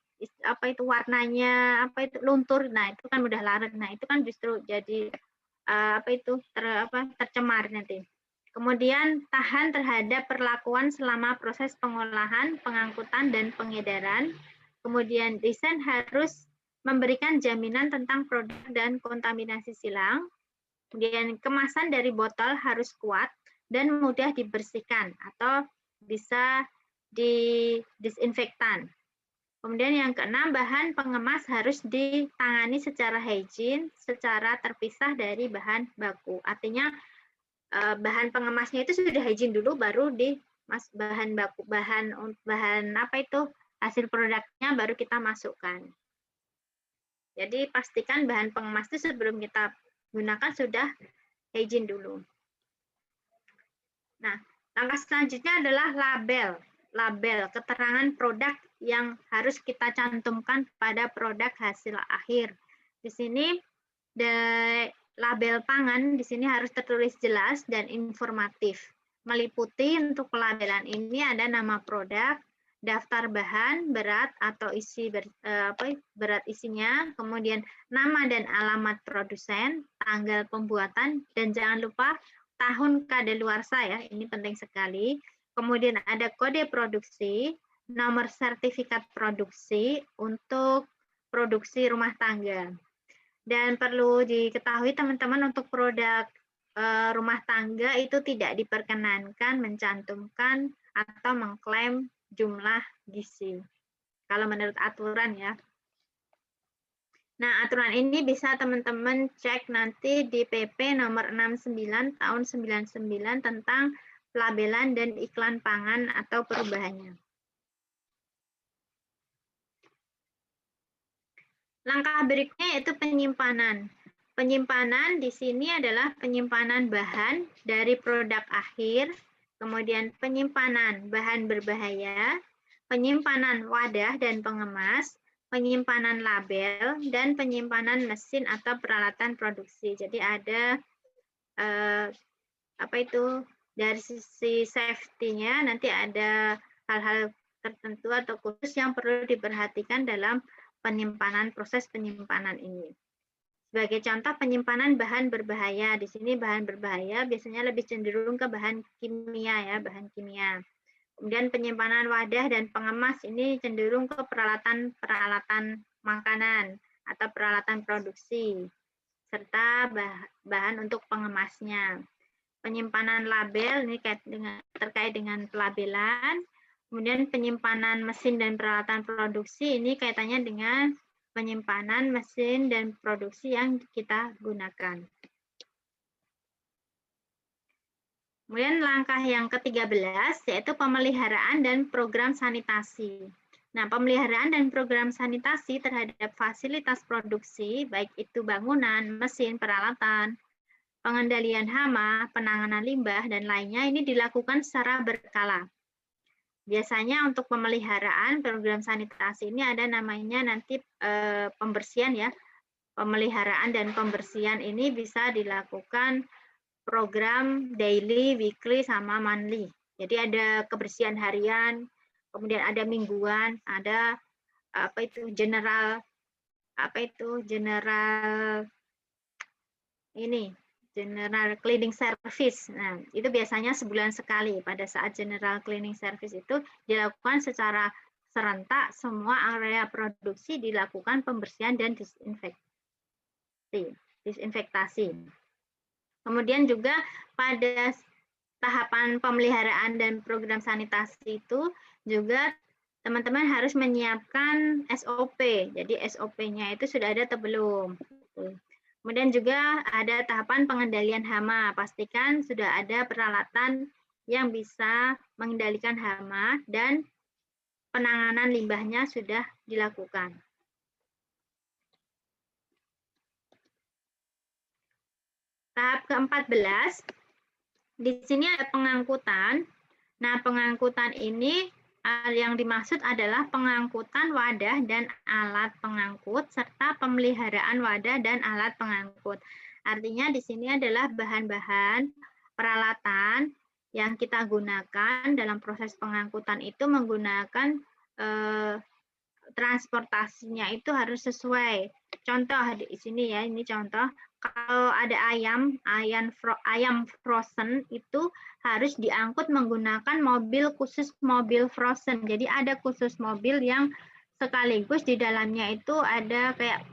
warnanya luntur, nah itu kan mudah larut, nah itu kan justru jadi tercemar nanti. Kemudian tahan terhadap perlakuan selama proses pengolahan, pengangkutan, dan pengedaran. Kemudian desain harus memberikan jaminan tentang produk dan kontaminasi silang. Kemudian kemasan dari botol harus kuat dan mudah dibersihkan atau bisa disinfektan. Kemudian yang keenam, bahan pengemas harus ditangani secara hygiene, secara terpisah dari bahan baku. Artinya bahan pengemasnya itu sudah hygiene dulu, baru bahan baku, bahan apa itu, hasil produknya baru kita masukkan. Jadi pastikan bahan pengemas itu sebelum kita gunakan sudah hygiene dulu. Nah, langkah selanjutnya adalah label. Label, keterangan produk yang harus kita cantumkan pada produk hasil akhir. Di sini label pangan di sini harus tertulis jelas dan informatif. Meliputi untuk pelabelan ini ada nama produk, daftar bahan, berat atau berat isinya, kemudian nama dan alamat produsen, tanggal pembuatan, dan jangan lupa tahun kadaluarsa ya, ini penting sekali. Kemudian ada kode produksi, nomor sertifikat produksi untuk produksi rumah tangga. Dan perlu diketahui teman-teman, untuk produk rumah tangga itu tidak diperkenankan mencantumkan atau mengklaim jumlah gizi. Kalau menurut aturan ya. Nah, aturan ini bisa teman-teman cek nanti di PP nomor 69 tahun 99 tentang pelabelan dan iklan pangan atau perubahannya. Langkah berikutnya yaitu penyimpanan. Penyimpanan di sini adalah penyimpanan bahan dari produk akhir, kemudian penyimpanan bahan berbahaya, penyimpanan wadah dan pengemas, penyimpanan label, dan penyimpanan mesin atau peralatan produksi. Jadi ada dari sisi safety-nya nanti ada hal-hal tertentu atau khusus yang perlu diperhatikan dalam proses penyimpanan ini. Sebagai contoh, penyimpanan bahan berbahaya. Di sini bahan berbahaya biasanya lebih cenderung ke bahan kimia ya, bahan kimia. Kemudian penyimpanan wadah dan pengemas ini cenderung ke peralatan makanan atau peralatan produksi serta bahan untuk pengemasnya. Penyimpanan label ini terkait dengan pelabelan. Kemudian penyimpanan mesin dan peralatan produksi ini kaitannya dengan penyimpanan mesin dan produksi yang kita gunakan. Kemudian langkah yang ke-13 yaitu pemeliharaan dan program sanitasi. Nah, pemeliharaan dan program sanitasi terhadap fasilitas produksi, baik itu bangunan, mesin, peralatan, pengendalian hama, penanganan limbah, dan lainnya ini dilakukan secara berkala. Biasanya untuk pemeliharaan program sanitasi ini ada namanya nanti pembersihan ya. Pemeliharaan dan pembersihan ini bisa dilakukan program daily, weekly, sama monthly. Jadi ada kebersihan harian, kemudian ada mingguan, ada general cleaning service. Nah, itu biasanya sebulan sekali. Pada saat general cleaning service itu dilakukan secara serentak, semua area produksi dilakukan pembersihan dan disinfektasi. Kemudian juga pada tahapan pemeliharaan dan program sanitasi itu juga teman-teman harus menyiapkan SOP. Jadi SOP-nya itu sudah ada atau belum. Kemudian juga ada tahapan pengendalian hama. Pastikan sudah ada peralatan yang bisa mengendalikan hama dan penanganan limbahnya sudah dilakukan. Tahap ke-14, di sini ada pengangkutan. Nah, pengangkutan ini yang dimaksud adalah pengangkutan wadah dan alat pengangkut serta pemeliharaan wadah dan alat pengangkut. Artinya di sini adalah bahan-bahan peralatan yang kita gunakan dalam proses pengangkutan itu menggunakan transportasinya itu harus sesuai. Contoh di sini ya, ini contoh. Kalau ada ayam frozen itu harus diangkut menggunakan mobil khusus, mobil frozen. Jadi ada khusus mobil yang sekaligus di dalamnya itu ada kayak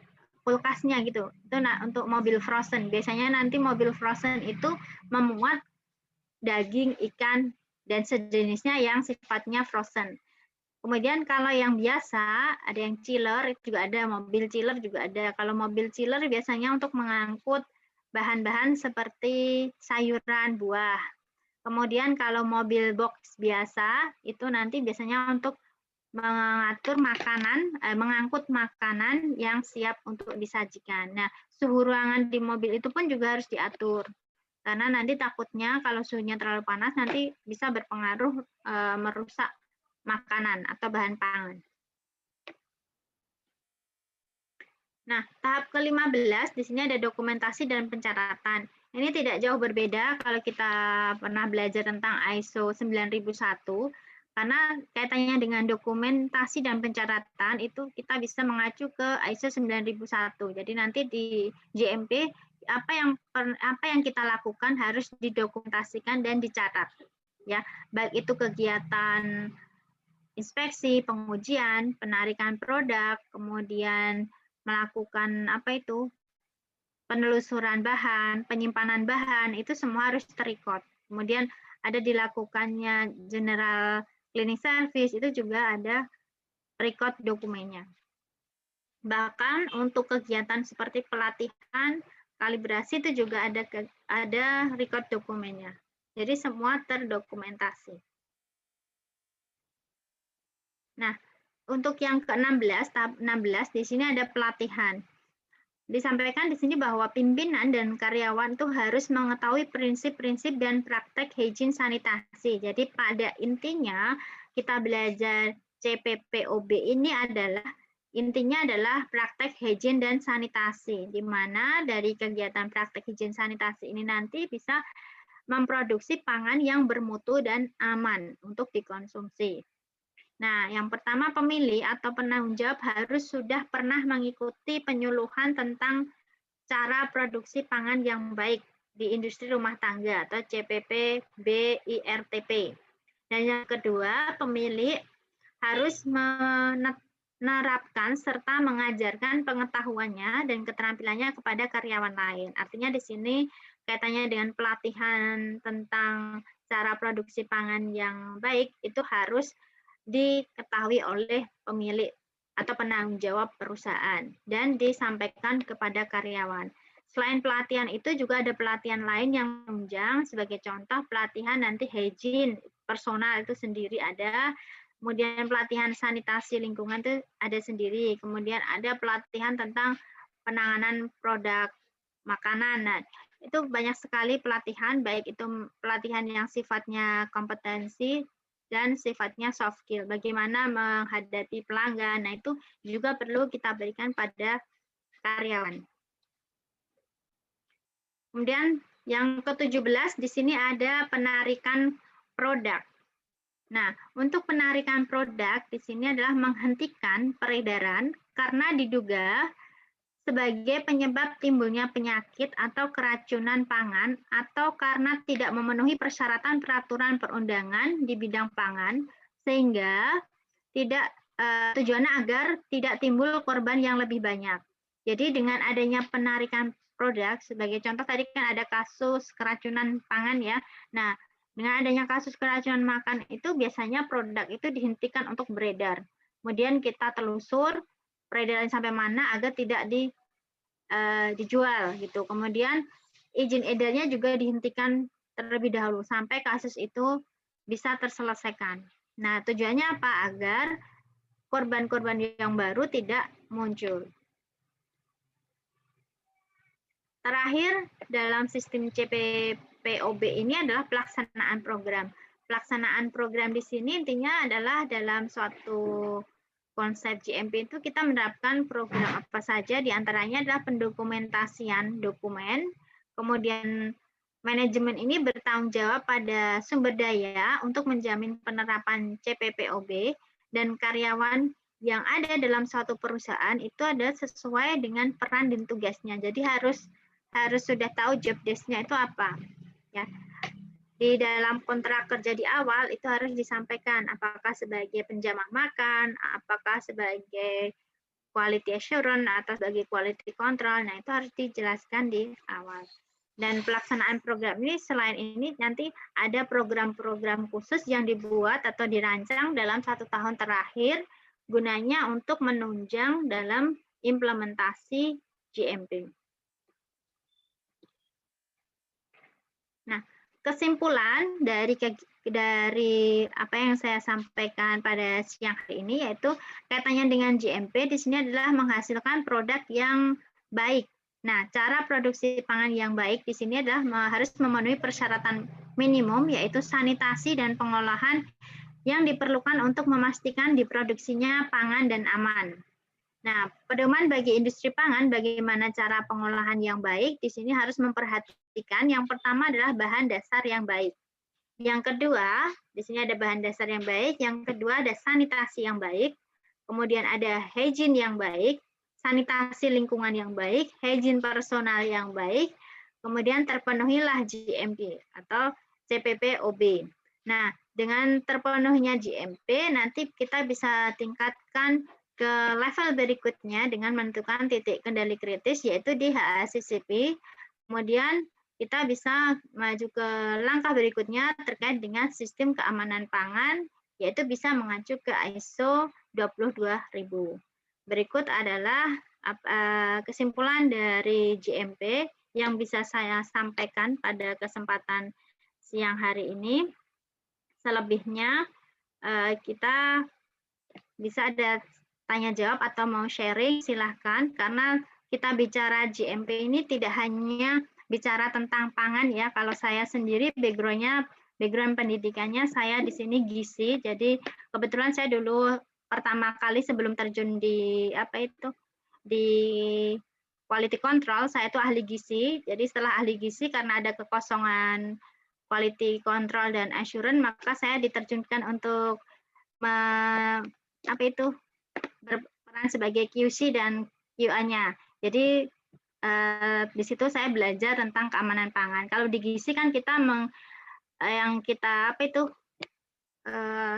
kulkasnya gitu. Itu untuk mobil frozen. Biasanya nanti mobil frozen itu memuat daging, ikan, dan sejenisnya yang sifatnya frozen. Kemudian kalau yang biasa, ada yang chiller, juga ada mobil chiller juga ada. Kalau mobil chiller biasanya untuk mengangkut bahan-bahan seperti sayuran, buah. Kemudian kalau mobil box biasa, itu nanti biasanya untuk mengatur makanan, mengangkut makanan yang siap untuk disajikan. Nah, suhu ruangan di mobil itu pun juga harus diatur. Karena nanti takutnya kalau suhunya terlalu panas nanti bisa berpengaruh merusak makanan atau bahan pangan. Nah, tahap ke-15 di sini ada dokumentasi dan pencatatan. Ini tidak jauh berbeda kalau kita pernah belajar tentang ISO 9001, karena kaitannya dengan dokumentasi dan pencatatan itu kita bisa mengacu ke ISO 9001. Jadi nanti di JMP apa yang kita lakukan harus didokumentasikan dan dicatat. Ya, baik itu kegiatan inspeksi, pengujian, penarikan produk, kemudian melakukan penelusuran bahan, penyimpanan bahan, itu semua harus terrecord. Kemudian ada dilakukannya general cleaning service, itu juga ada record dokumennya. Bahkan untuk kegiatan seperti pelatihan, kalibrasi itu juga ada record dokumennya. Jadi semua terdokumentasi. Nah, untuk yang ke-16, tahap 16, di sini ada pelatihan. Disampaikan di sini bahwa pimpinan dan karyawan itu harus mengetahui prinsip-prinsip dan praktek hygiene sanitasi. Jadi pada intinya kita belajar CPPOB ini intinya adalah praktek hygiene dan sanitasi, di mana dari kegiatan praktek hygiene sanitasi ini nanti bisa memproduksi pangan yang bermutu dan aman untuk dikonsumsi. Nah, yang pertama pemilih atau penanggung jawab harus sudah pernah mengikuti penyuluhan tentang cara produksi pangan yang baik di industri rumah tangga atau CPP BIRTP. Dan yang kedua, pemilih harus menerapkan serta mengajarkan pengetahuannya dan keterampilannya kepada karyawan lain. Artinya di sini kaitannya dengan pelatihan tentang cara produksi pangan yang baik itu harus diketahui oleh pemilik atau penanggung jawab perusahaan dan disampaikan kepada karyawan. Selain pelatihan itu juga ada pelatihan lain yang menunjang, sebagai contoh pelatihan nanti hygiene personal itu sendiri ada, kemudian pelatihan sanitasi lingkungan itu ada sendiri, kemudian ada pelatihan tentang penanganan produk makanan. Nah, itu banyak sekali pelatihan, baik itu pelatihan yang sifatnya kompetensi dan sifatnya soft skill. Bagaimana menghadapi pelanggan. Nah, itu juga perlu kita berikan pada karyawan. Kemudian yang ke-17 di sini ada penarikan produk. Nah, untuk penarikan produk di sini adalah menghentikan peredaran karena diduga sebagai penyebab timbulnya penyakit atau keracunan pangan atau karena tidak memenuhi persyaratan peraturan perundangan di bidang pangan sehingga tujuannya agar tidak timbul korban yang lebih banyak. Jadi dengan adanya penarikan produk, sebagai contoh tadi kan ada kasus keracunan pangan ya. Nah, dengan adanya kasus keracunan makan itu biasanya produk itu dihentikan untuk beredar. Kemudian kita telusur peredaran sampai mana agar tidak dijual gitu. Kemudian izin edarnya juga dihentikan terlebih dahulu sampai kasus itu bisa terselesaikan. Nah, tujuannya apa? Agar korban-korban yang baru tidak muncul. Terakhir, dalam sistem CPPOB ini adalah pelaksanaan program. Pelaksanaan program di sini intinya adalah dalam suatu konsep GMP itu kita menerapkan program apa saja, diantaranya adalah pendokumentasian dokumen, kemudian manajemen ini bertanggung jawab pada sumber daya untuk menjamin penerapan CPPOB, dan karyawan yang ada dalam suatu perusahaan itu ada sesuai dengan peran dan tugasnya. Jadi harus sudah tahu job desk-nya itu apa. Ya. Di dalam kontrak kerja di awal itu harus disampaikan apakah sebagai penjamah makan, apakah sebagai quality assurance atau sebagai quality control. Nah, itu harus dijelaskan di awal. Dan pelaksanaan program ini selain ini nanti ada program-program khusus yang dibuat atau dirancang dalam 1 tahun terakhir gunanya untuk menunjang dalam implementasi GMP. Nah, kesimpulan dari apa yang saya sampaikan pada siang hari ini yaitu kaitannya dengan GMP di sini adalah menghasilkan produk yang baik. Nah, cara produksi pangan yang baik di sini adalah harus memenuhi persyaratan minimum yaitu sanitasi dan pengolahan yang diperlukan untuk memastikan diproduksinya pangan dan aman. Nah, pedoman bagi industri pangan bagaimana cara pengolahan yang baik di sini harus memperhatikan yang pertama adalah bahan dasar yang baik. Yang kedua, di sini ada bahan dasar yang baik, yang kedua ada sanitasi yang baik, kemudian ada hygiene yang baik, sanitasi lingkungan yang baik, hygiene personal yang baik, kemudian terpenuhilah GMP atau CPP/OB. Nah, dengan terpenuhnya GMP, nanti kita bisa tingkatkan ke level berikutnya dengan menentukan titik kendali kritis, yaitu di HACCP. Kemudian kita bisa maju ke langkah berikutnya terkait dengan sistem keamanan pangan, yaitu bisa mengacu ke ISO 22000. Berikut adalah kesimpulan dari GMP yang bisa saya sampaikan pada kesempatan siang hari ini. Selebihnya kita bisa ada tanya jawab atau mau sharing silahkan, karena kita bicara GMP ini tidak hanya bicara tentang pangan ya. Kalau saya sendiri background pendidikannya saya di sini gizi, jadi kebetulan saya dulu pertama kali sebelum terjun di di quality control saya itu ahli gizi. Jadi setelah ahli gizi karena ada kekosongan quality control dan assurance, maka saya diterjunkan untuk berperan sebagai QC dan QA-nya. Jadi di situ saya belajar tentang keamanan pangan. Kalau di gizi kan kita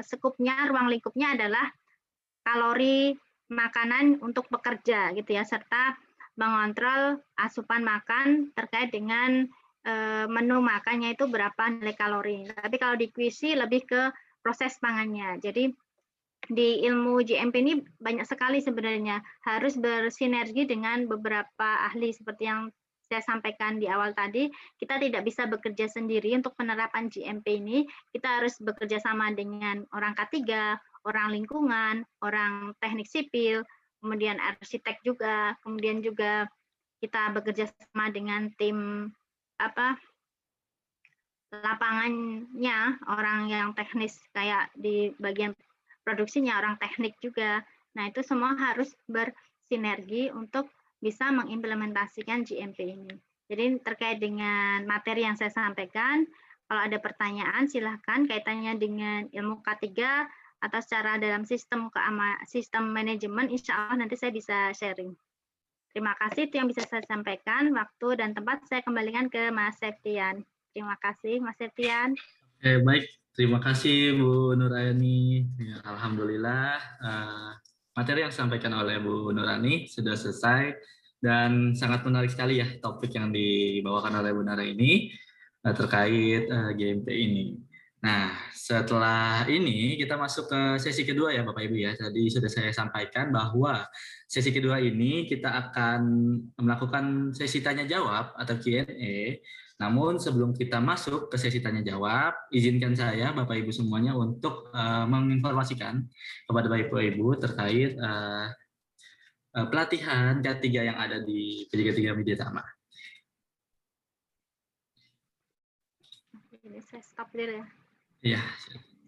skupnya, ruang lingkupnya adalah kalori makanan untuk pekerja gitu ya, serta mengontrol asupan makan terkait dengan menu makannya itu berapa nilai kalori. Tapi kalau di QC lebih ke proses pangannya. Jadi di ilmu GMP ini banyak sekali sebenarnya, harus bersinergi dengan beberapa ahli seperti yang saya sampaikan di awal tadi. Kita tidak bisa bekerja sendiri untuk penerapan GMP ini, kita harus bekerja sama dengan orang K3, orang lingkungan, orang teknik sipil, kemudian arsitek juga, kemudian juga kita bekerja sama dengan tim lapangannya, orang yang teknis kayak di bagian produksinya, orang teknik juga. Nah, itu semua harus bersinergi untuk bisa mengimplementasikan GMP ini. Jadi terkait dengan materi yang saya sampaikan, kalau ada pertanyaan silahkan kaitannya dengan ilmu K3 atau secara dalam sistem manajemen, insya Allah nanti saya bisa sharing. Terima kasih, itu yang bisa saya sampaikan. Waktu dan tempat saya kembalikan ke Mas Septian. Terima kasih, Mas Septian. Oke, baik. Terima kasih Bu Nurani. Ya, alhamdulillah materi yang disampaikan oleh Bu Nurani sudah selesai dan sangat menarik sekali ya topik yang dibawakan oleh Bu Nurani ini terkait GMP ini. Nah, setelah ini kita masuk ke sesi kedua ya Bapak Ibu ya. Tadi sudah saya sampaikan bahwa sesi kedua ini kita akan melakukan sesi tanya jawab atau Q&A. Namun sebelum kita masuk ke sesi tanya jawab, izinkan saya Bapak Ibu semuanya untuk menginformasikan kepada Bapak Ibu terkait pelatihan K3 yang ada di PJ3 Media Tama. Ini saya stop dulu ya. Iya.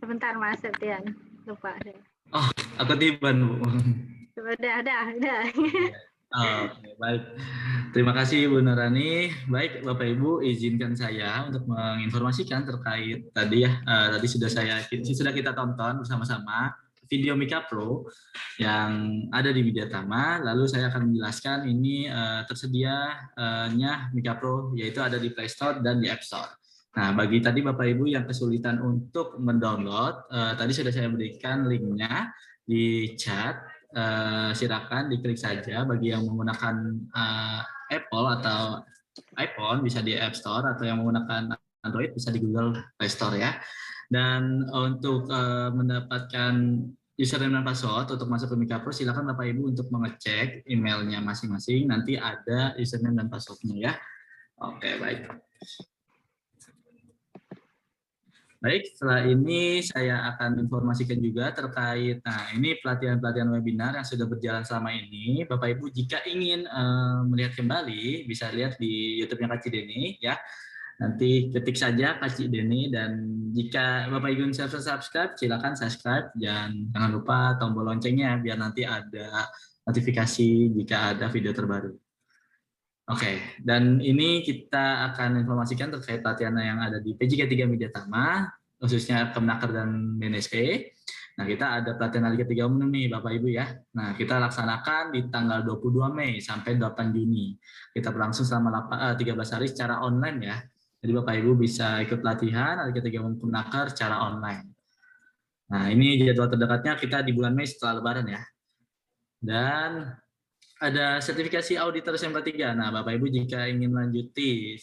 Sebentar Mas Septian, lupa saya. Oh, aku tiban Bu. Udah. Oke, baik. Terima kasih Bu Nurani. Baik Bapak Ibu, izinkan saya untuk menginformasikan terkait tadi ya. Tadi sudah kita tonton bersama-sama video Mika Pro yang ada di Media Tama. Lalu saya akan menjelaskan ini tersedianya Mika Pro, yaitu ada di Play Store dan di App Store. Nah, bagi tadi Bapak Ibu yang kesulitan untuk mendownload, tadi sudah saya berikan linknya di chat. Silakan diklik saja bagi yang menggunakan Apple atau iPhone bisa di App Store, atau yang menggunakan Android bisa di Google Play Store ya. Dan untuk mendapatkan username dan password untuk masuk ke Mika Pro, silakan Bapak Ibu untuk mengecek emailnya masing-masing. Nanti ada username dan passwordnya ya. Oke, baik. Baik, setelah ini saya akan informasikan juga terkait, nah ini pelatihan-pelatihan webinar yang sudah berjalan selama ini. Bapak Ibu jika ingin melihat kembali, bisa lihat di YouTube-nya Kak Cideni ya. Nanti ketik saja Kak Cideni, dan jika Bapak Ibu ingin subscribe, silakan subscribe, dan jangan lupa tombol loncengnya biar nanti ada notifikasi jika ada video terbaru. Oke, dan ini kita akan informasikan terkait pelatihan yang ada di PJK 3 Media Tama, khususnya Kemenaker dan BNSP. Nah, kita ada pelatihan Liga 3 umum nih, Bapak Ibu ya. Nah, kita laksanakan di tanggal 22 Mei sampai 8 Juni. Kita berlangsung selama 13 hari secara online ya. Jadi Bapak Ibu bisa ikut pelatihan Liga 3 umum Kemenaker secara online. Nah, ini jadwal terdekatnya kita di bulan Mei setelah Lebaran ya. Dan ada sertifikasi auditor SMP 3. Nah, Bapak Ibu jika ingin melanjuti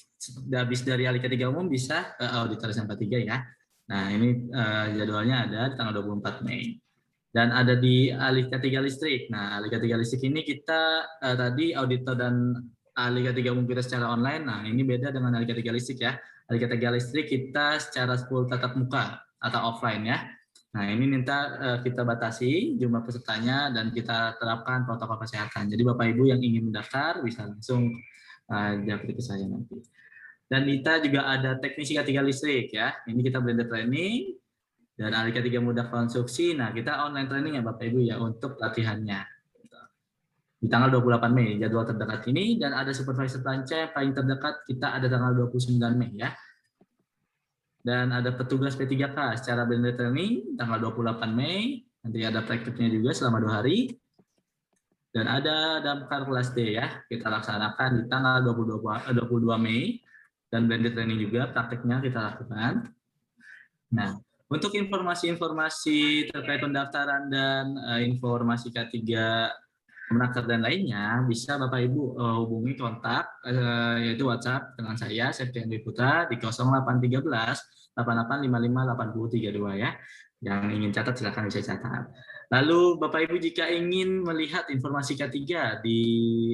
habis dari Alika 3 umum bisa ke auditor SMP 3 ya. Nah, ini jadwalnya ada di tanggal 24 Mei. Dan ada di Alika 3 listrik. Nah, Alika 3 listrik ini kita tadi auditor dan Alika 3 umum kita secara online. Nah, ini beda dengan Alika 3 listrik ya. Alika 3 listrik kita secara full tatap muka atau offline ya. Nah, ini minta kita batasi jumlah pesertanya dan kita terapkan protokol kesehatan. Jadi Bapak Ibu yang ingin mendaftar bisa langsung japri ke saya nanti. Dan kita juga ada teknisi K3 listrik ya. Ini kita blended training dan Alika 3 mudah konstruksi. Nah, kita online training ya Bapak Ibu ya untuk latihannya. Di tanggal 28 Mei jadwal terdekat ini, dan ada supervisor planca yang paling terdekat kita ada tanggal 29 Mei ya. Dan ada petugas P3K secara blended training tanggal 28 Mei. Nanti ada praktiknya juga selama 2 hari. Dan ada damkar kelas D ya. Kita laksanakan di tanggal 22 Mei. Dan blended training juga praktiknya kita lakukan. Nah, untuk informasi-informasi terkait pendaftaran dan informasi K3 Kemenaker dan lainnya, bisa Bapak Ibu hubungi kontak yaitu WhatsApp dengan saya Septian Dwi Putra di 0813 8855 8032 ya. Yang ingin catat silakan bisa catat. Lalu Bapak Ibu jika ingin melihat informasi K3 di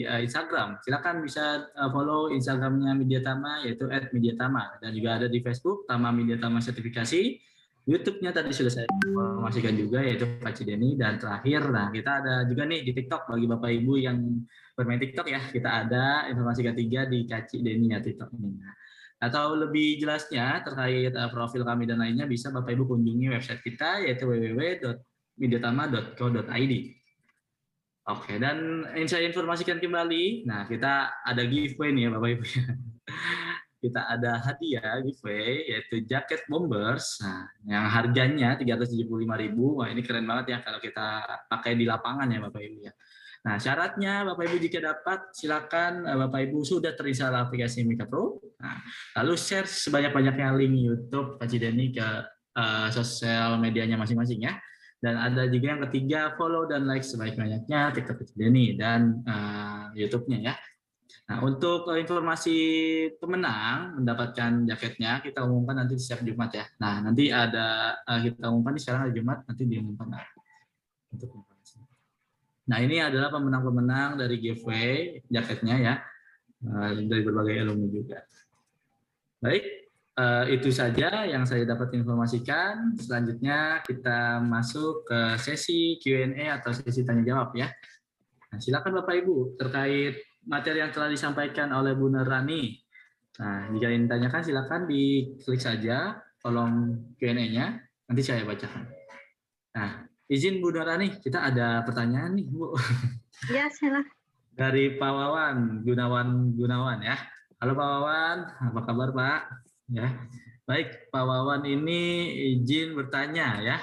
Instagram, silakan bisa follow Instagramnya Media Tama yaitu @mediatama, dan juga ada di Facebook Tama Media Tama Sertifikasi. YouTube-nya tadi sudah saya informasikan juga yaitu Kak Cideni, dan terakhir nah kita ada juga nih di TikTok bagi Bapak Ibu yang bermain TikTok ya, kita ada informasi K3 di Kak Cideni ya TikTok ini. Nah, atau lebih jelasnya terkait profil kami dan lainnya bisa Bapak Ibu kunjungi website kita yaitu www.mediatama.co.id. Oke, dan saya informasikan kembali, nah kita ada giveaway nih ya Bapak Ibu. Kita ada hadiah giveaway yaitu jaket Bombers, nah, yang harganya 375.000. Wah, ini keren banget ya kalau kita pakai di lapangan ya Bapak Ibu ya. Nah, syaratnya Bapak Ibu jika dapat silakan Bapak Ibu sudah terinstall aplikasi Mika Pro. Nah, lalu share sebanyak-banyaknya link YouTube Kak Cideni ke sosial medianya masing-masing ya. Dan ada juga yang ketiga, follow dan like sebanyak-banyaknya TikTok Kak Cideni dan YouTube-nya ya. Nah, untuk informasi pemenang mendapatkan jaketnya kita umumkan nanti setiap Jumat ya. Nah, nanti ada kita umumkan di sekarang hari Jumat, nanti diumumkan untuk informasi. Nah, ini adalah pemenang-pemenang dari giveaway jaketnya ya, dari berbagai alumni juga. Baik, itu saja yang saya dapat informasikan. Selanjutnya kita masuk ke sesi Q&A atau sesi tanya jawab ya. Nah, silakan Bapak Ibu terkait materi yang telah disampaikan oleh Bu Nurani. Nah, jika ingin ditanyakan silakan diklik saja kolom Q&A-nya, nanti saya bacakan. Nah, izin Bu Nurani, kita ada pertanyaan nih, Bu. Ya, silakan. Dari Pak Wawan Gunawan ya. Halo Pak Wawan, apa kabar Pak? Ya. Baik, Pak Wawan ini izin bertanya ya.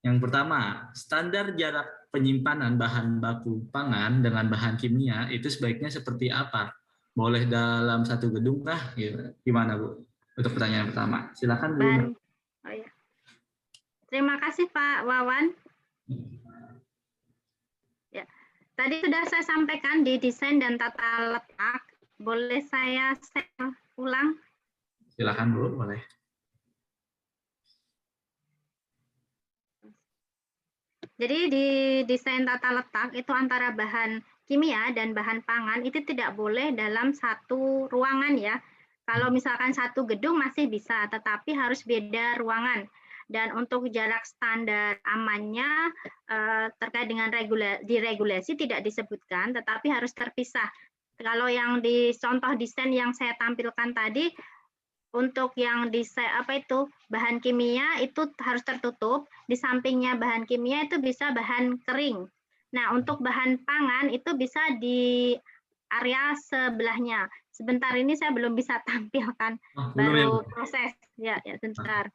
Yang pertama, standar jarak penyimpanan bahan baku pangan dengan bahan kimia itu sebaiknya seperti apa? Boleh dalam satu gedung kah? Gimana Bu? Untuk pertanyaan pertama. Silakan Bu. Oh, ya. Terima kasih Pak Wawan. Ya, tadi sudah saya sampaikan di desain dan tata letak boleh saya share ulang? Silakan Bu, boleh. Jadi di desain tata letak itu antara bahan kimia dan bahan pangan itu tidak boleh dalam satu ruangan ya. Kalau misalkan satu gedung masih bisa, tetapi harus beda ruangan. Dan untuk jarak standar amannya terkait dengan regulasi tidak disebutkan, tetapi harus terpisah. Kalau yang di contoh desain yang saya tampilkan tadi, untuk yang desain bahan kimia itu harus tertutup, di sampingnya bahan kimia itu bisa bahan kering. Nah, untuk bahan pangan itu bisa di area sebelahnya. Sebentar ini saya belum bisa tampilkan, baru proses. Ya, sebentar.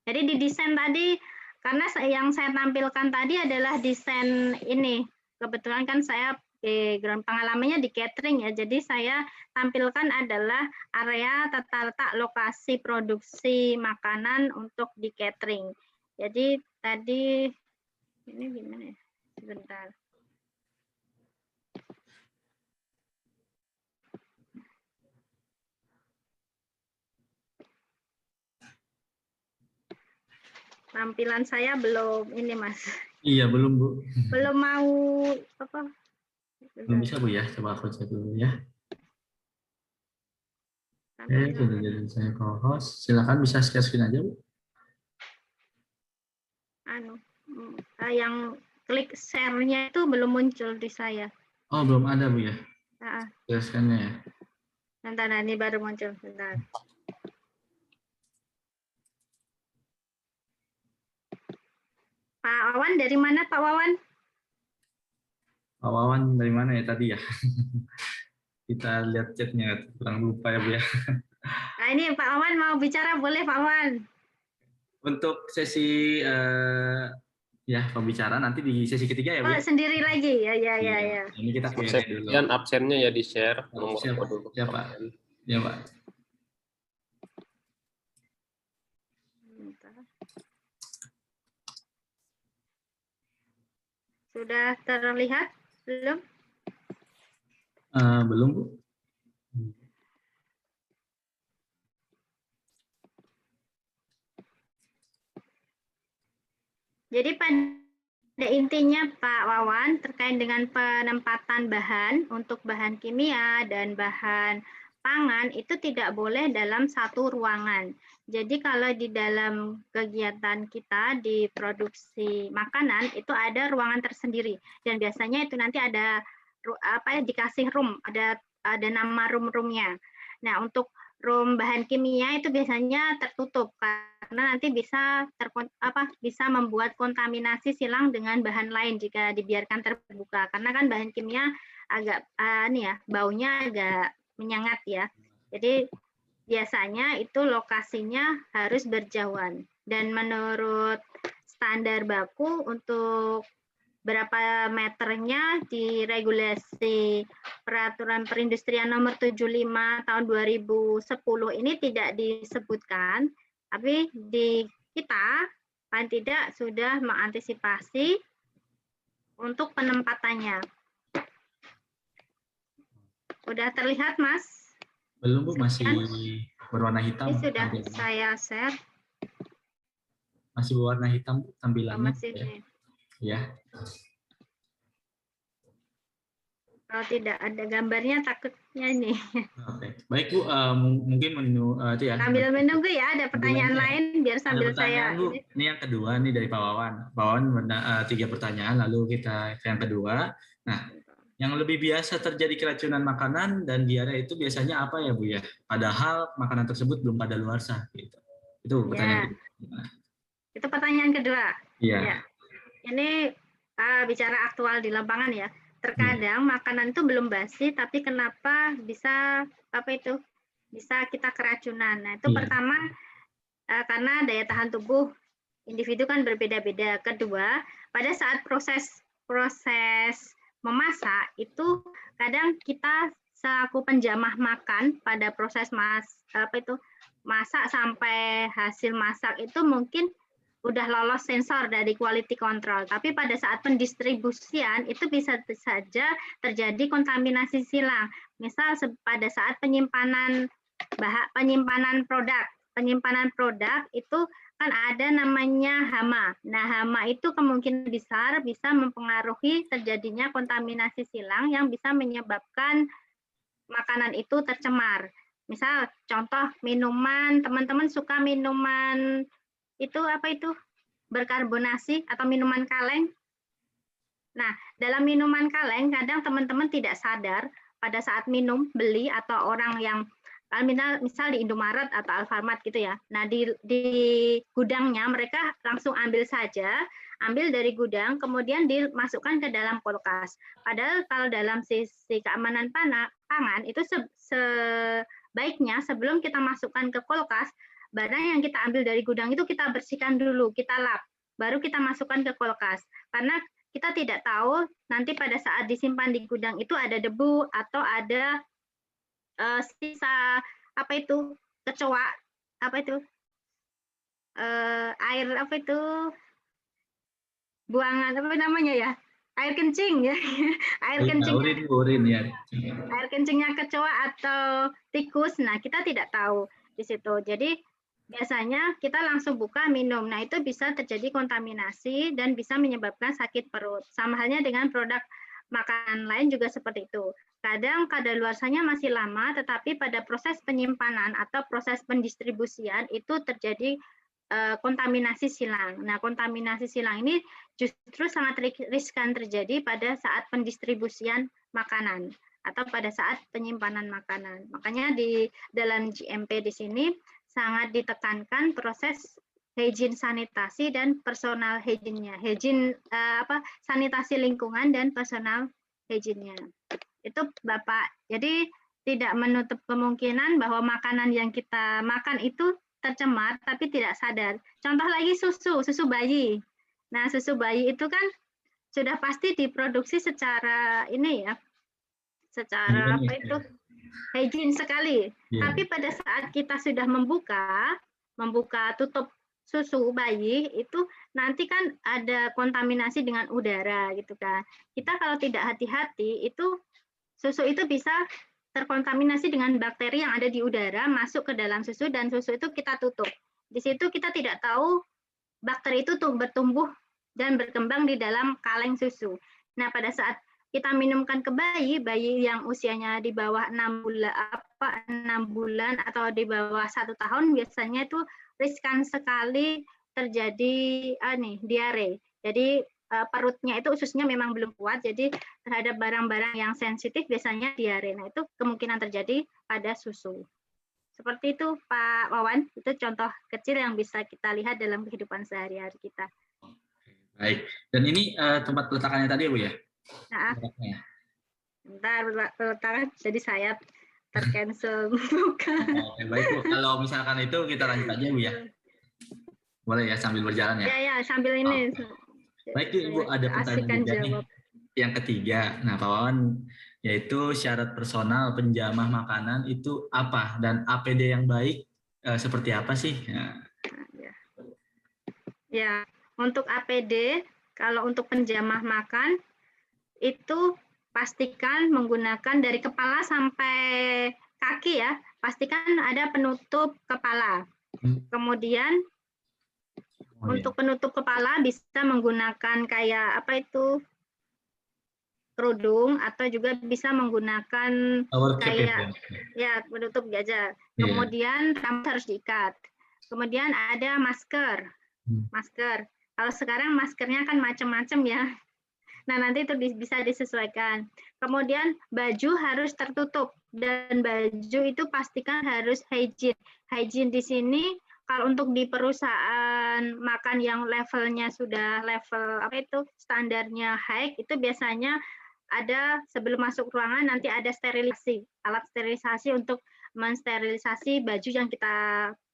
Jadi di desain tadi, karena yang saya tampilkan tadi adalah desain ini. Kebetulan kan saya background pengalamannya di catering ya, jadi saya tampilkan adalah area tata letak lokasi produksi makanan untuk di catering. Jadi tadi ini gimana ya? Sebentar. Tampilan saya belum ini Mas. Iya belum Bu. Belum mau apa? Belum bisa Bu ya, coba aku cek dulu ya. Sudah jadi saya co-host. Silakan bisa share screen aja Bu. Yang klik share-nya itu belum muncul di saya. Oh belum ada Bu ya? Jelaskannya ya. Bentar, ini baru muncul. Bentar. Pak Wawan dari mana Pak Wawan? Pak Wawan dari mana ya tadi ya? Kita lihat chatnya, kurang lupa ya Bu ya. Nah ini Pak Wawan mau bicara, boleh Pak Wawan? Untuk sesi ya pembicaraan nanti di sesi ketiga ya Bu. Oh sendiri lagi ya. Ini kita Q&A dulu. Dan absennya ya di share. Siapa? Ya Pak. Sudah terlihat belum? Belum Bu. Jadi pada intinya Pak Wawan terkait dengan penempatan bahan untuk bahan kimia dan bahan pangan itu tidak boleh dalam satu ruangan. Jadi kalau di dalam kegiatan kita di produksi makanan itu ada ruangan tersendiri dan biasanya itu nanti ada dikasih room, ada nama room-roomnya. Nah, untuk room bahan kimia itu biasanya tertutup karena nanti bisa membuat kontaminasi silang dengan bahan lain jika dibiarkan terbuka. Karena kan bahan kimia agak baunya agak menyengat ya. Jadi biasanya itu lokasinya harus berjauhan dan menurut standar baku untuk berapa meternya di regulasi peraturan perindustrian nomor 75 tahun 2010 ini tidak disebutkan, tapi di kita paling tidak sudah mengantisipasi untuk penempatannya. Udah terlihat Mas? Belum Bu, masih berwarna hitam. Ini sudah saya share. Masih berwarna hitam tampilannya. Masih ya. Kalau tidak ada gambarnya takutnya ini. Oke. Baik Bu, mungkin itu ya. Sambil menunggu ya, ada pertanyaan lain biar sambil saya. Bu. Ini yang kedua nih dari Pak Wawan. Pak Wawan 3 pertanyaan, lalu kita ke yang kedua. Nah, yang lebih biasa terjadi keracunan makanan dan diare itu biasanya apa ya Bu ya? Padahal makanan tersebut belum kadaluarsa gitu. Itu pertanyaan kedua. Itu pertanyaan kedua. Iya. Ya. Ini bicara aktual di lapangan ya. Terkadang makanan itu belum basi, tapi kenapa bisa bisa kita keracunan? Nah itu pertama karena daya tahan tubuh individu kan berbeda-beda. Kedua, pada saat proses memasak itu kadang kita selaku penjamah makan pada proses masak sampai hasil masak itu mungkin udah lolos sensor dari quality control, tapi pada saat pendistribusian itu bisa saja terjadi kontaminasi silang. Misal pada saat penyimpanan penyimpanan produk itu kan ada namanya hama. Nah, hama itu kemungkinan besar bisa mempengaruhi terjadinya kontaminasi silang yang bisa menyebabkan makanan itu tercemar. Misal contoh minuman, teman-teman suka minuman itu apa itu? Berkarbonasi atau minuman kaleng. Nah, dalam minuman kaleng kadang teman-teman tidak sadar pada saat minum, beli atau orang yang misal di Indomaret atau Alfamart gitu ya. Nah, di gudangnya mereka langsung ambil saja, ambil dari gudang, kemudian dimasukkan ke dalam kulkas. Padahal kalau dalam sisi keamanan pangan itu sebaiknya sebelum kita masukkan ke kulkas, barang yang kita ambil dari gudang itu kita bersihkan dulu, kita lap, baru kita masukkan ke kulkas. Karena kita tidak tahu nanti pada saat disimpan di gudang itu ada debu atau ada sisa apa itu kecoa, apa itu air apa itu buangan apa namanya ya, air kencing ya, air kencingnya urin ya, air kencingnya kecoa atau tikus. Nah, kita tidak tahu di situ. Jadi biasanya kita langsung buka minum. Nah, itu bisa terjadi kontaminasi dan bisa menyebabkan sakit perut. Sama halnya dengan produk makanan lain juga seperti itu. Kadang kadaluarsanya masih lama, tetapi pada proses penyimpanan atau proses pendistribusian itu terjadi kontaminasi silang. Nah, kontaminasi silang ini justru sangat riskan terjadi pada saat pendistribusian makanan atau pada saat penyimpanan makanan. Makanya di dalam GMP di sini sangat ditekankan proses hygiene sanitasi dan personal hygiene-nya. Sanitasi lingkungan dan personal hygiene-nya. Itu Bapak. Jadi tidak menutup kemungkinan bahwa makanan yang kita makan itu tercemar tapi tidak sadar. Contoh lagi susu bayi. Nah, susu bayi itu kan sudah pasti diproduksi secara ini ya. Secara apa itu? Hygiene sekali. Yeah. Tapi pada saat kita sudah membuka tutup susu bayi itu nanti kan ada kontaminasi dengan udara gitu kan. Kita kalau tidak hati-hati itu susu itu bisa terkontaminasi dengan bakteri yang ada di udara masuk ke dalam susu dan susu itu kita tutup. Di situ kita tidak tahu bakteri itu bertumbuh dan berkembang di dalam kaleng susu. Nah, pada saat kita minumkan ke bayi yang usianya di bawah 6 bulan atau di bawah 1 tahun biasanya itu riskan sekali terjadi diare. Jadi perutnya itu ususnya memang belum kuat, jadi terhadap barang-barang yang sensitif biasanya diare. Nah, itu kemungkinan terjadi pada susu. Seperti itu Pak Wawan, itu contoh kecil yang bisa kita lihat dalam kehidupan sehari-hari kita. Baik, dan ini tempat peletakannya tadi ya Bu ya? Nah, bentar peletakan, jadi saya tercancel. Oke, baik Bu, kalau misalkan itu kita lanjut aja Bu ya? Boleh ya sambil berjalan ya? Ya, sambil ini. Baik Ibu, ada pertanyaan juga nih. Yang ketiga, nah Pak Wawan, yaitu syarat personal penjamah makanan itu apa dan APD yang baik seperti apa sih? Ya, untuk APD, kalau untuk penjamah makan itu pastikan menggunakan dari kepala sampai kaki ya, pastikan ada penutup kepala. Kemudian untuk penutup kepala bisa menggunakan kayak apa itu kerudung atau juga bisa menggunakan kayak ya penutup gajah. Kemudian rambut harus diikat. Kemudian ada masker. Kalau sekarang maskernya kan macam-macam ya. Nah, nanti itu bisa disesuaikan. Kemudian baju harus tertutup dan baju itu pastikan harus hygiene. Hygiene di sini kalau untuk di perusahaan makan yang levelnya sudah level apa itu standarnya high, itu biasanya ada sebelum masuk ruangan nanti ada sterilisasi, alat sterilisasi untuk mensterilisasi baju yang kita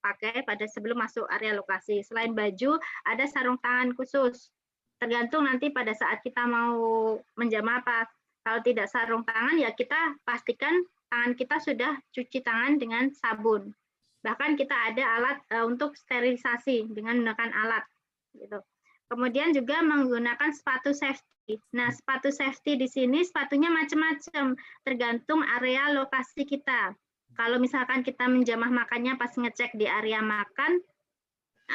pakai pada sebelum masuk area lokasi. Selain baju, ada sarung tangan khusus. Tergantung nanti pada saat kita mau menjamah apa. Kalau tidak sarung tangan ya kita pastikan tangan kita sudah cuci tangan dengan sabun. Bahkan kita ada alat untuk sterilisasi dengan menggunakan alat gitu. Kemudian juga menggunakan sepatu safety. Nah, sepatu safety di sini sepatunya macam-macam, tergantung area lokasi kita. Kalau misalkan kita menjamah makannya pas ngecek di area makan,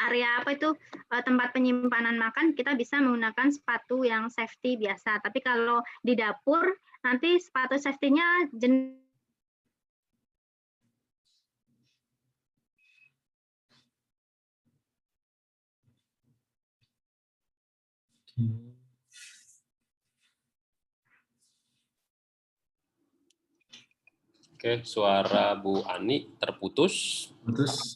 area apa itu tempat penyimpanan makan, kita bisa menggunakan sepatu yang safety biasa. Tapi kalau di dapur, nanti sepatu safety-nya jenis Oke, suara Bu Ani terputus. Terus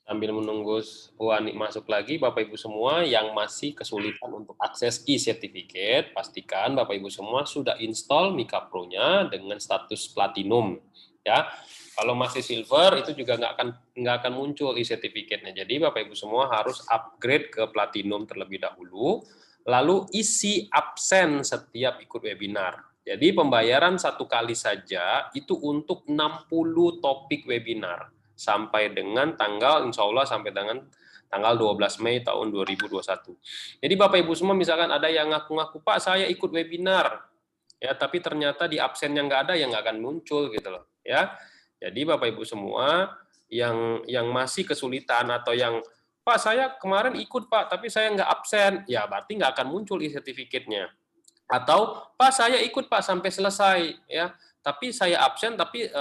Sambil menunggu Bu Ani masuk lagi, Bapak Ibu semua yang masih kesulitan untuk akses e-certificate, pastikan Bapak Ibu semua sudah install Mika Pro-nya dengan status platinum. Ya, kalau masih silver itu juga nggak akan muncul e-certificate-nya. Jadi Bapak Ibu semua harus upgrade ke platinum terlebih dahulu, lalu isi absen setiap ikut webinar. Jadi pembayaran 1 kali saja itu untuk 60 topik webinar sampai dengan tanggal, insya Allah sampai dengan tanggal 12 Mei tahun 2021. Jadi Bapak Ibu semua misalkan ada yang ngaku-ngaku, Pak saya ikut webinar, ya tapi ternyata di absennya nggak ada, yang nggak akan muncul gitu loh. Ya, jadi Bapak Ibu semua yang masih kesulitan atau yang Pak saya kemarin ikut Pak tapi saya nggak absen, ya berarti nggak akan muncul e-certificate-nya. Atau Pak saya ikut Pak sampai selesai ya, tapi saya absen tapi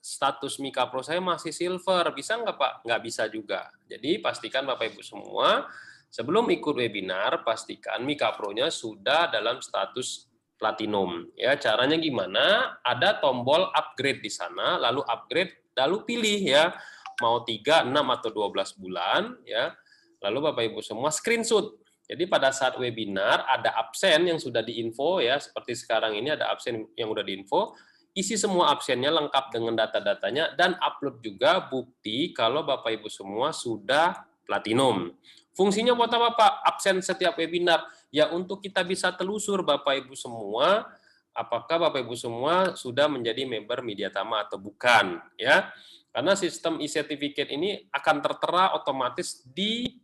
status Mika Pro saya masih silver, bisa nggak Pak? Nggak bisa juga. Jadi pastikan Bapak Ibu semua sebelum ikut webinar pastikan Mika Pro-nya sudah dalam status platinum. Ya caranya gimana? Ada tombol upgrade di sana, lalu upgrade, lalu pilih ya mau 3, 6 atau 12 bulan ya. Lalu Bapak Ibu semua screenshot. Jadi pada saat webinar ada absen yang sudah diinfo ya, seperti sekarang ini ada absen yang sudah diinfo, isi semua absennya lengkap dengan data-datanya dan upload juga bukti kalau Bapak Ibu semua sudah platinum. Fungsinya buat apa Pak? Absen setiap webinar ya untuk kita bisa telusur Bapak Ibu semua apakah Bapak Ibu semua sudah menjadi member Mediatama atau bukan ya. Karena sistem e-certificate ini akan tertera otomatis di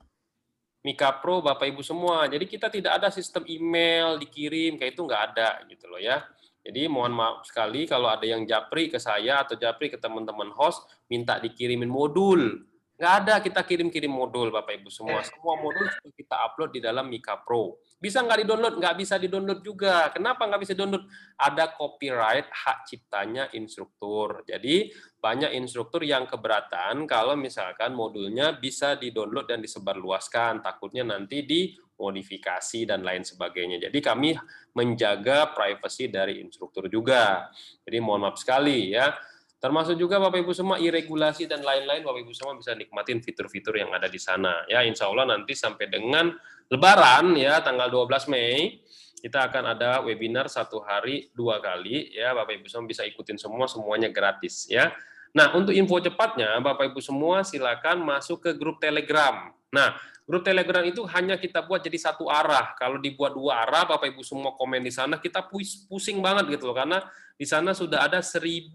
Mika Pro Bapak Ibu semua. Jadi kita tidak ada sistem email dikirim kayak itu nggak ada gitu loh ya. Jadi mohon maaf sekali kalau ada yang japri ke saya atau japri ke teman-teman host minta dikirimin modul. Nggak ada kita kirim-kirim modul Bapak Ibu semua. Semua modul sudah kita upload di dalam Mika Pro. Bisa nggak di-download? Nggak bisa di-download juga. Kenapa nggak bisa di-download? Ada copyright hak ciptanya instruktur. Jadi banyak instruktur yang keberatan kalau misalkan modulnya bisa di-download dan disebarluaskan. Takutnya nanti dimodifikasi dan lain sebagainya. Jadi kami menjaga privasi dari instruktur juga. Jadi mohon maaf sekali ya. Termasuk juga Bapak Ibu semua e-regulasi dan lain-lain, Bapak Ibu semua bisa nikmatin fitur-fitur yang ada di sana. Ya, insya Allah nanti sampai dengan Lebaran ya tanggal 12 Mei kita akan ada webinar 1 hari 2 kali ya, Bapak Ibu semua bisa ikutin semuanya gratis ya. Nah, untuk info cepatnya Bapak Ibu semua silakan masuk ke grup Telegram. Nah, grup Telegram itu hanya kita buat jadi satu arah. Kalau dibuat 2 arah, Bapak Ibu semua komen di sana, kita pusing banget gitu loh karena di sana sudah ada 1.400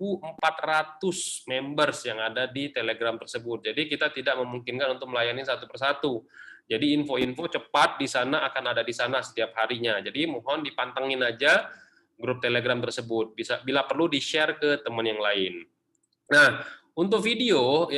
members yang ada di Telegram tersebut. Jadi kita tidak memungkinkan untuk melayani satu persatu. Jadi info-info cepat di sana akan ada di sana setiap harinya. Jadi mohon dipantengin aja grup Telegram tersebut. Bisa bila perlu di-share ke teman yang lain. Nah, untuk video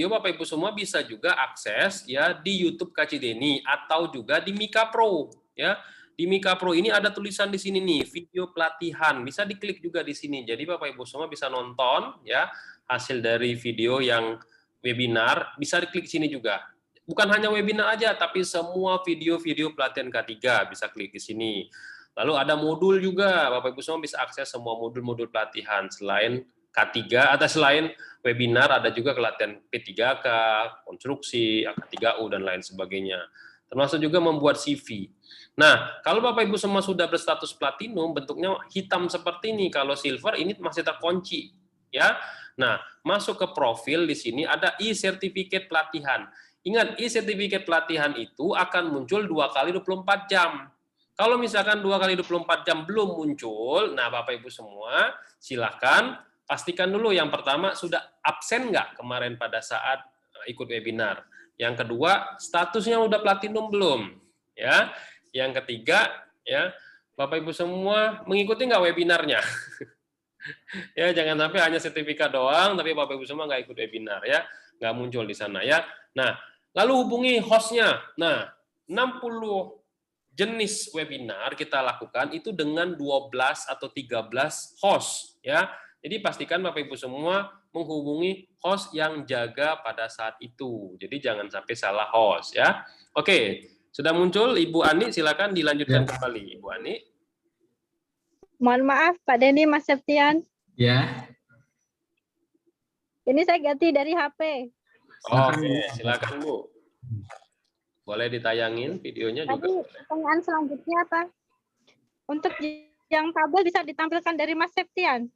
Bapak Ibu semua bisa juga akses ya di YouTube Kak Cideni atau juga di Mika Pro ya. Di Mika Pro ini ada tulisan di sini nih, video pelatihan. Bisa diklik juga di sini. Jadi Bapak Ibu semua bisa nonton ya hasil dari video yang webinar, bisa diklik sini juga. Bukan hanya webinar aja, tapi semua video-video pelatihan K3 bisa klik di sini. Lalu ada modul juga, Bapak Ibu semua bisa akses semua modul-modul pelatihan selain K3 atau selain webinar ada juga pelatihan P3K, konstruksi, AK3U dan lain sebagainya. Termasuk juga membuat CV. Nah, kalau Bapak Ibu semua sudah berstatus platinum, bentuknya hitam seperti ini. Kalau silver ini masih terkunci, ya. Nah, masuk ke profil di sini ada e-certificate pelatihan. Ingat, e-certificate pelatihan itu akan muncul 2 kali 24 jam. Kalau misalkan 2 kali 24 jam belum muncul, nah Bapak Ibu semua silakan pastikan dulu yang pertama sudah absen nggak kemarin pada saat ikut webinar. Yang kedua, statusnya udah platinum belum? Ya, yang ketiga, ya, Bapak Ibu semua mengikuti nggak webinarnya? Ya, jangan sampai hanya sertifikat doang, tapi Bapak Ibu semua nggak ikut webinar ya, nggak muncul di sana ya. Nah, lalu hubungi hostnya. Nah, 60 jenis webinar kita lakukan itu dengan 12 atau 13 host ya. Jadi pastikan Bapak Ibu semua menghubungi host yang jaga pada saat itu. Jadi jangan sampai salah host ya. Oke, sudah muncul Ibu Ani, silakan dilanjutkan Ya. kembali Ibu Ani. Mohon maaf Pak Denny, Mas Septian. Ya. Ini saya ganti dari HP. Oke, silakan Bu. Boleh ditayangin videonya Tadi juga. pertanyaan selanjutnya apa? Untuk yang tabel bisa ditampilkan dari Mas Septian.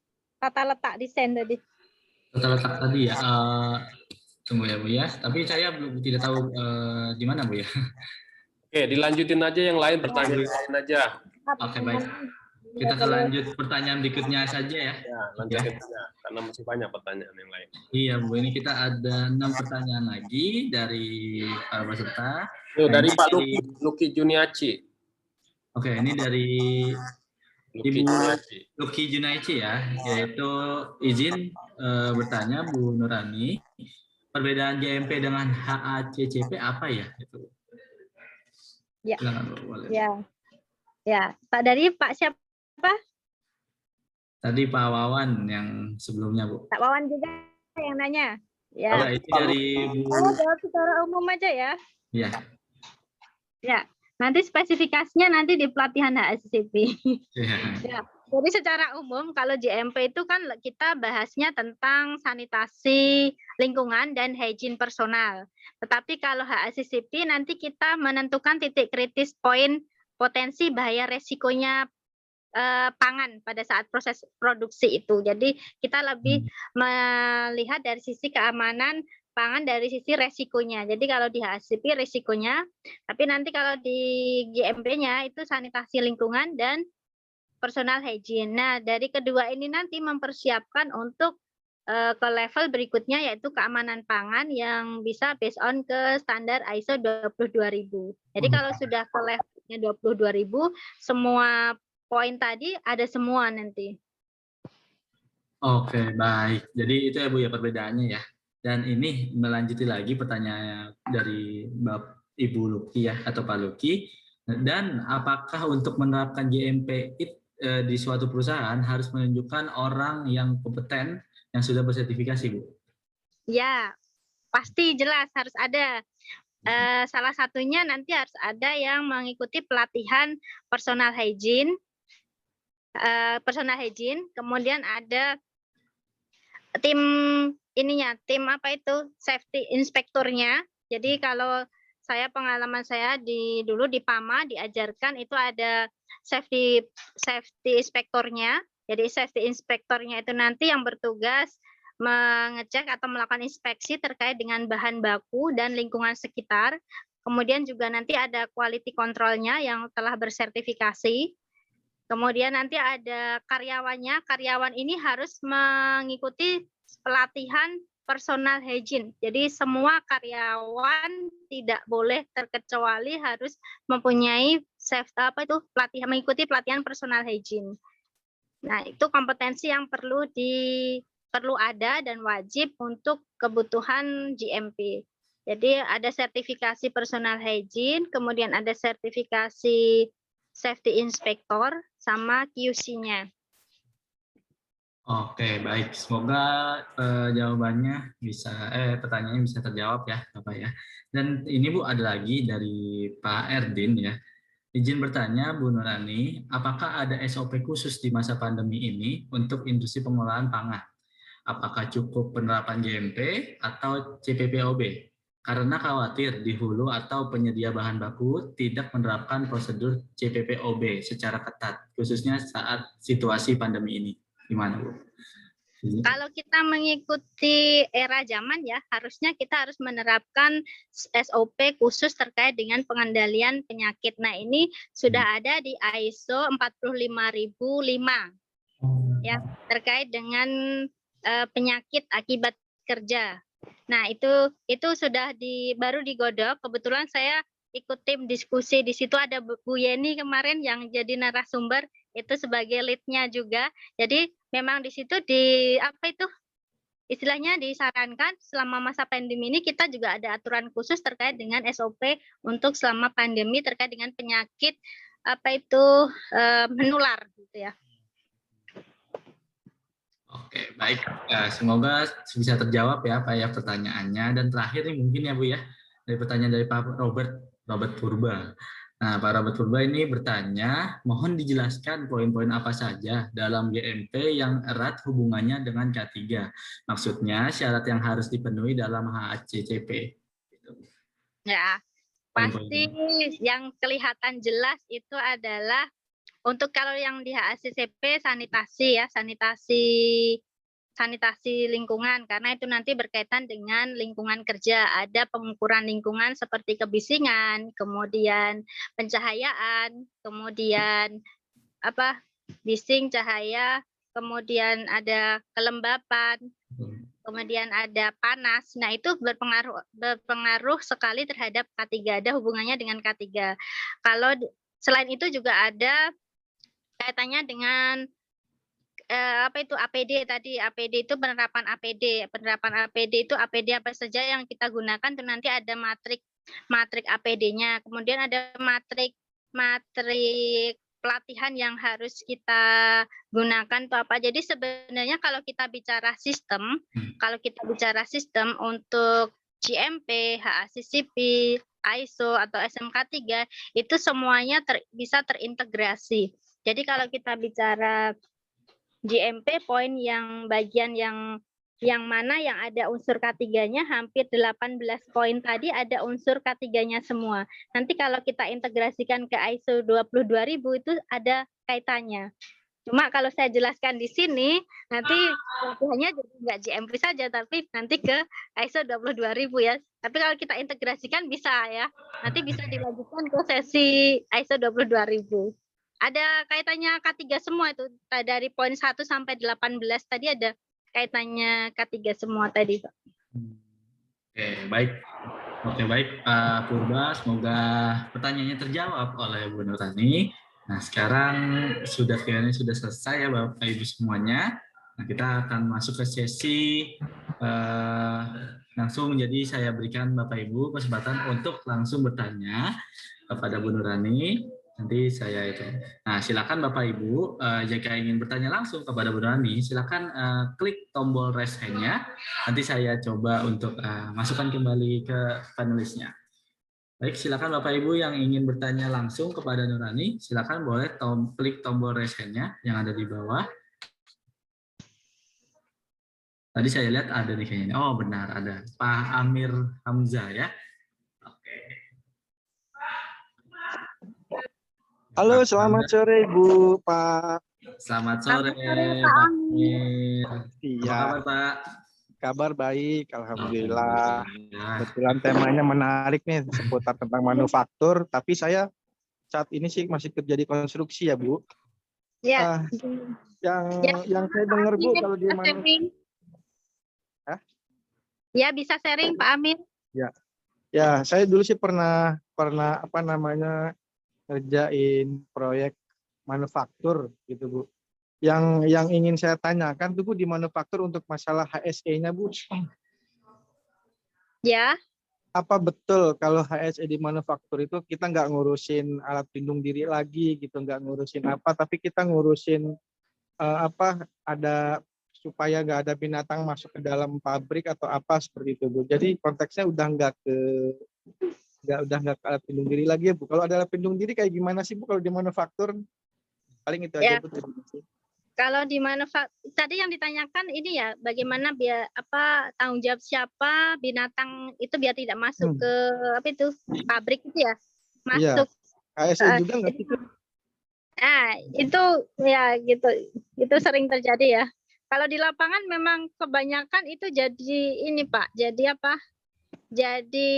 Tata letak desain tadi. Tata letak tadi ya. Tunggu ya Bu ya. Tapi saya belum tidak tahu di mana Bu ya. Oke, dilanjutin aja yang lain, pertanyaan lain aja. Oke, baik. Kita lanjut pertanyaan berikutnya saja ya. Ya, lanjutin aja, karena masih banyak pertanyaan yang lain. Iya Bu, ini kita ada 6 pertanyaan lagi dari para peserta. Tuh, Nah, dari ini Pak Luki Juniaci. Oke, ini dari Luki Ibu Juniaci. Luki Junaici ya, yaitu izin bertanya Bu Nurani, perbedaan JMP dengan HACCP apa ya? Itu. Ya. Silakan Bu, boleh. Ya, Pak dari Pak siapa? Tadi Pak Wawan yang sebelumnya Bu. Pak Wawan juga yang nanya. Ya. Oh, ini dari Bu. Saya jawab secara umum aja ya. Iya. Ya. Nanti spesifikasinya nanti di pelatihan HACCP. Iya. Ya. Jadi secara umum kalau JMP itu kan kita bahasnya tentang sanitasi lingkungan dan hygiene personal. Tetapi kalau HACCP nanti kita menentukan titik kritis poin potensi bahaya resikonya pangan pada saat proses produksi itu. Jadi kita lebih melihat dari sisi keamanan pangan dari sisi resikonya. Jadi kalau di HACCP resikonya, tapi nanti kalau di GMP-nya itu sanitasi lingkungan dan personal hygiene. Nah, dari kedua ini nanti mempersiapkan untuk ke level berikutnya yaitu keamanan pangan yang bisa based on ke standar ISO 22000. Jadi kalau sudah ke levelnya 22000, semua poin tadi ada semua nanti. Oke, baik. Jadi itu ya Bu ya perbedaannya ya. Dan ini melanjuti lagi pertanyaan dari Ibu Luki ya atau Pak Luki. Dan apakah untuk menerapkan JMP di suatu perusahaan harus menunjukkan orang yang kompeten yang sudah bersertifikasi, Bu? Ya, pasti jelas harus ada. Salah satunya nanti harus ada yang mengikuti pelatihan personal hygiene. Kemudian ada tim tim apa itu safety inspektornya. Jadi kalau pengalaman saya dulu di PAMA diajarkan itu ada safety inspektornya. Jadi safety inspektornya itu nanti yang bertugas mengecek atau melakukan inspeksi terkait dengan bahan baku dan lingkungan sekitar. Kemudian juga nanti ada quality control-nya yang telah bersertifikasi. Kemudian nanti ada karyawannya. Karyawan ini harus mengikuti pelatihan personal hygiene. Jadi semua karyawan tidak boleh terkecuali harus mempunyai mengikuti pelatihan personal hygiene. Nah, itu kompetensi yang perlu ada dan wajib untuk kebutuhan GMP. Jadi ada sertifikasi personal hygiene, kemudian ada sertifikasi safety inspector sama QC-nya. Oke, baik. Semoga jawabannya pertanyaannya bisa terjawab ya, Bapak ya. Dan ini Bu ada lagi dari Pak Erdin ya. Izin bertanya Bu Nurani, apakah ada SOP khusus di masa pandemi ini untuk industri pengolahan pangan? Apakah cukup penerapan GMP atau CPPOB? Karena khawatir di hulu atau penyedia bahan baku tidak menerapkan prosedur CPPOB secara ketat, khususnya saat situasi pandemi ini. Gimana Bu? Kalau kita mengikuti era zaman ya, harusnya kita harus menerapkan SOP khusus terkait dengan pengendalian penyakit. Nah, ini sudah ada di ISO 45005 ya, terkait dengan penyakit akibat kerja. Nah, itu sudah baru digodok. Kebetulan saya ikut tim diskusi. Di situ ada Bu Yeni kemarin yang jadi narasumber itu sebagai lead-nya juga. Jadi memang di situ istilahnya disarankan selama masa pandemi ini kita juga ada aturan khusus terkait dengan SOP untuk selama pandemi terkait dengan penyakit menular gitu ya. Oke, baik. Semoga bisa terjawab ya Pak ya pertanyaannya. Dan terakhir nih mungkin ya Bu ya, dari pertanyaan dari Pak Robert Purba. Nah, Pak Robert Purba ini bertanya, mohon dijelaskan poin-poin apa saja dalam GMP yang erat hubungannya dengan K3. Maksudnya syarat yang harus dipenuhi dalam HACCP. Ya, pasti yang kelihatan jelas itu adalah untuk kalau yang di HACCP sanitasi ya, sanitasi lingkungan, karena itu nanti berkaitan dengan lingkungan kerja. Ada pengukuran lingkungan seperti kebisingan, kemudian pencahayaan, kemudian bising, cahaya, kemudian ada kelembapan, kemudian ada panas. Nah, itu berpengaruh sekali terhadap K3, ada hubungannya dengan K3. Kalau selain itu juga ada kaitannya dengan APD tadi. APD itu penerapan APD. Penerapan APD itu APD apa saja yang kita gunakan itu nanti ada matrik APD-nya. Kemudian ada matrik pelatihan yang harus kita gunakan itu apa. Jadi sebenarnya kalau kita bicara sistem untuk GMP, HACCP, ISO atau SMK 3 itu semuanya bisa terintegrasi. Jadi kalau kita bicara GMP poin yang bagian yang mana yang ada unsur K3-nya hampir 18 poin tadi ada unsur K3-nya semua. Nanti kalau kita integrasikan ke ISO 22000 itu ada kaitannya. Cuma kalau saya jelaskan di sini nanti hanya jadi nggak GMP saja tapi nanti ke ISO 22000 ya. Tapi kalau kita integrasikan bisa ya. Nanti bisa dilanjutkan ke sesi ISO 22000. Ada kaitannya K3 semua itu dari poin 1 sampai 18 tadi ada kaitannya K3 semua tadi, Pak. Oke, baik Pak Purba, semoga pertanyaannya terjawab oleh Bu Nurani. Nah, sekarang sudah selesai ya Bapak Ibu semuanya. Nah, kita akan masuk ke sesi langsung, jadi saya berikan Bapak Ibu kesempatan untuk langsung bertanya kepada Bu Nurani. Nanti saya itu. Nah, silakan Bapak Ibu, jika ingin bertanya langsung kepada Bu Nurani, silakan klik tombol raise hand-nya. Nanti saya coba untuk masukkan kembali ke panelisnya. Baik, silakan Bapak Ibu yang ingin bertanya langsung kepada Nurani, silakan boleh klik tombol raise hand-nya yang ada di bawah. Tadi saya lihat ada nih kayaknya. Oh, benar ada. Pak Amir Hamzah ya. Halo, selamat sore Bu, Pak. Selamat sore Pak Amir. Iya. Apa kabar Pak? Kabar baik, alhamdulillah. Kebetulan temanya menarik nih seputar tentang manufaktur, tapi saya saat ini sih masih kerja di konstruksi ya Bu. Ya. Yang saya dengar Bu kalau di manufaktur. Ya, bisa sharing Pak Amir. Ya, saya dulu sih pernah ngerjain proyek manufaktur gitu Bu. Yang ingin saya tanyakan tuh Bu di manufaktur untuk masalah HSE-nya Bu. Ya. Apa betul kalau HSE di manufaktur itu kita nggak ngurusin alat pelindung diri lagi gitu, nggak ngurusin apa, tapi kita ngurusin ada supaya nggak ada binatang masuk ke dalam pabrik atau apa seperti itu Bu. Jadi konteksnya udah nggak ke alat pelindung diri lagi ya Bu. Kalau ada alat pelindung diri kayak gimana sih Bu kalau di manufaktur? Paling itu aja Bu. Kalau di manufaktur tadi yang ditanyakan ini ya, bagaimana tanggung jawab siapa binatang itu biar tidak masuk ke pabrik itu ya, masuk. HSE juga nggak sih? Nah itu ya gitu, itu sering terjadi ya. Kalau di lapangan memang kebanyakan itu jadi ini Pak, jadi jadi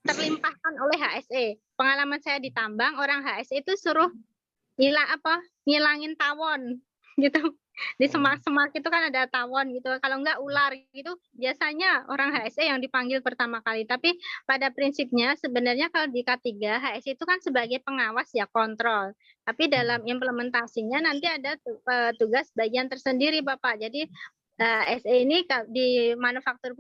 terlimpahkan oleh HSE. Pengalaman saya di tambang, orang HSE itu suruh ngilangin tawon gitu. Di semak-semak itu kan ada tawon gitu. Kalau enggak ular gitu, biasanya orang HSE yang dipanggil pertama kali. Tapi pada prinsipnya sebenarnya kalau di K3, HSE itu kan sebagai pengawas ya, kontrol. Tapi dalam implementasinya nanti ada tugas bagian tersendiri, Bapak. Jadi HSE ini di manufaktur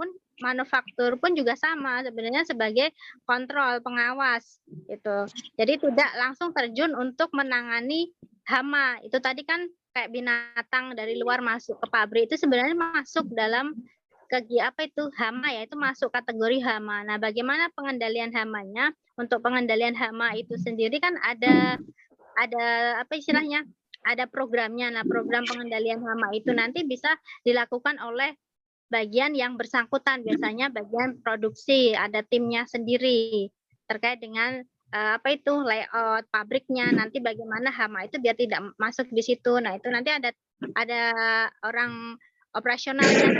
pun juga sama sebenarnya sebagai kontrol pengawas gitu. Jadi tidak langsung terjun untuk menangani hama. Itu tadi kan kayak binatang dari luar masuk ke pabrik itu sebenarnya masuk dalam hama ya, itu masuk kategori hama. Nah, bagaimana pengendalian hamanya? Untuk pengendalian hama itu sendiri kan ada apa istilahnya? Ada programnya. Nah, program pengendalian hama itu nanti bisa dilakukan oleh bagian yang bersangkutan, biasanya bagian produksi, ada timnya sendiri terkait dengan layout pabriknya, nanti bagaimana hama itu biar tidak masuk di situ. Nah, itu nanti ada orang operasionalnya.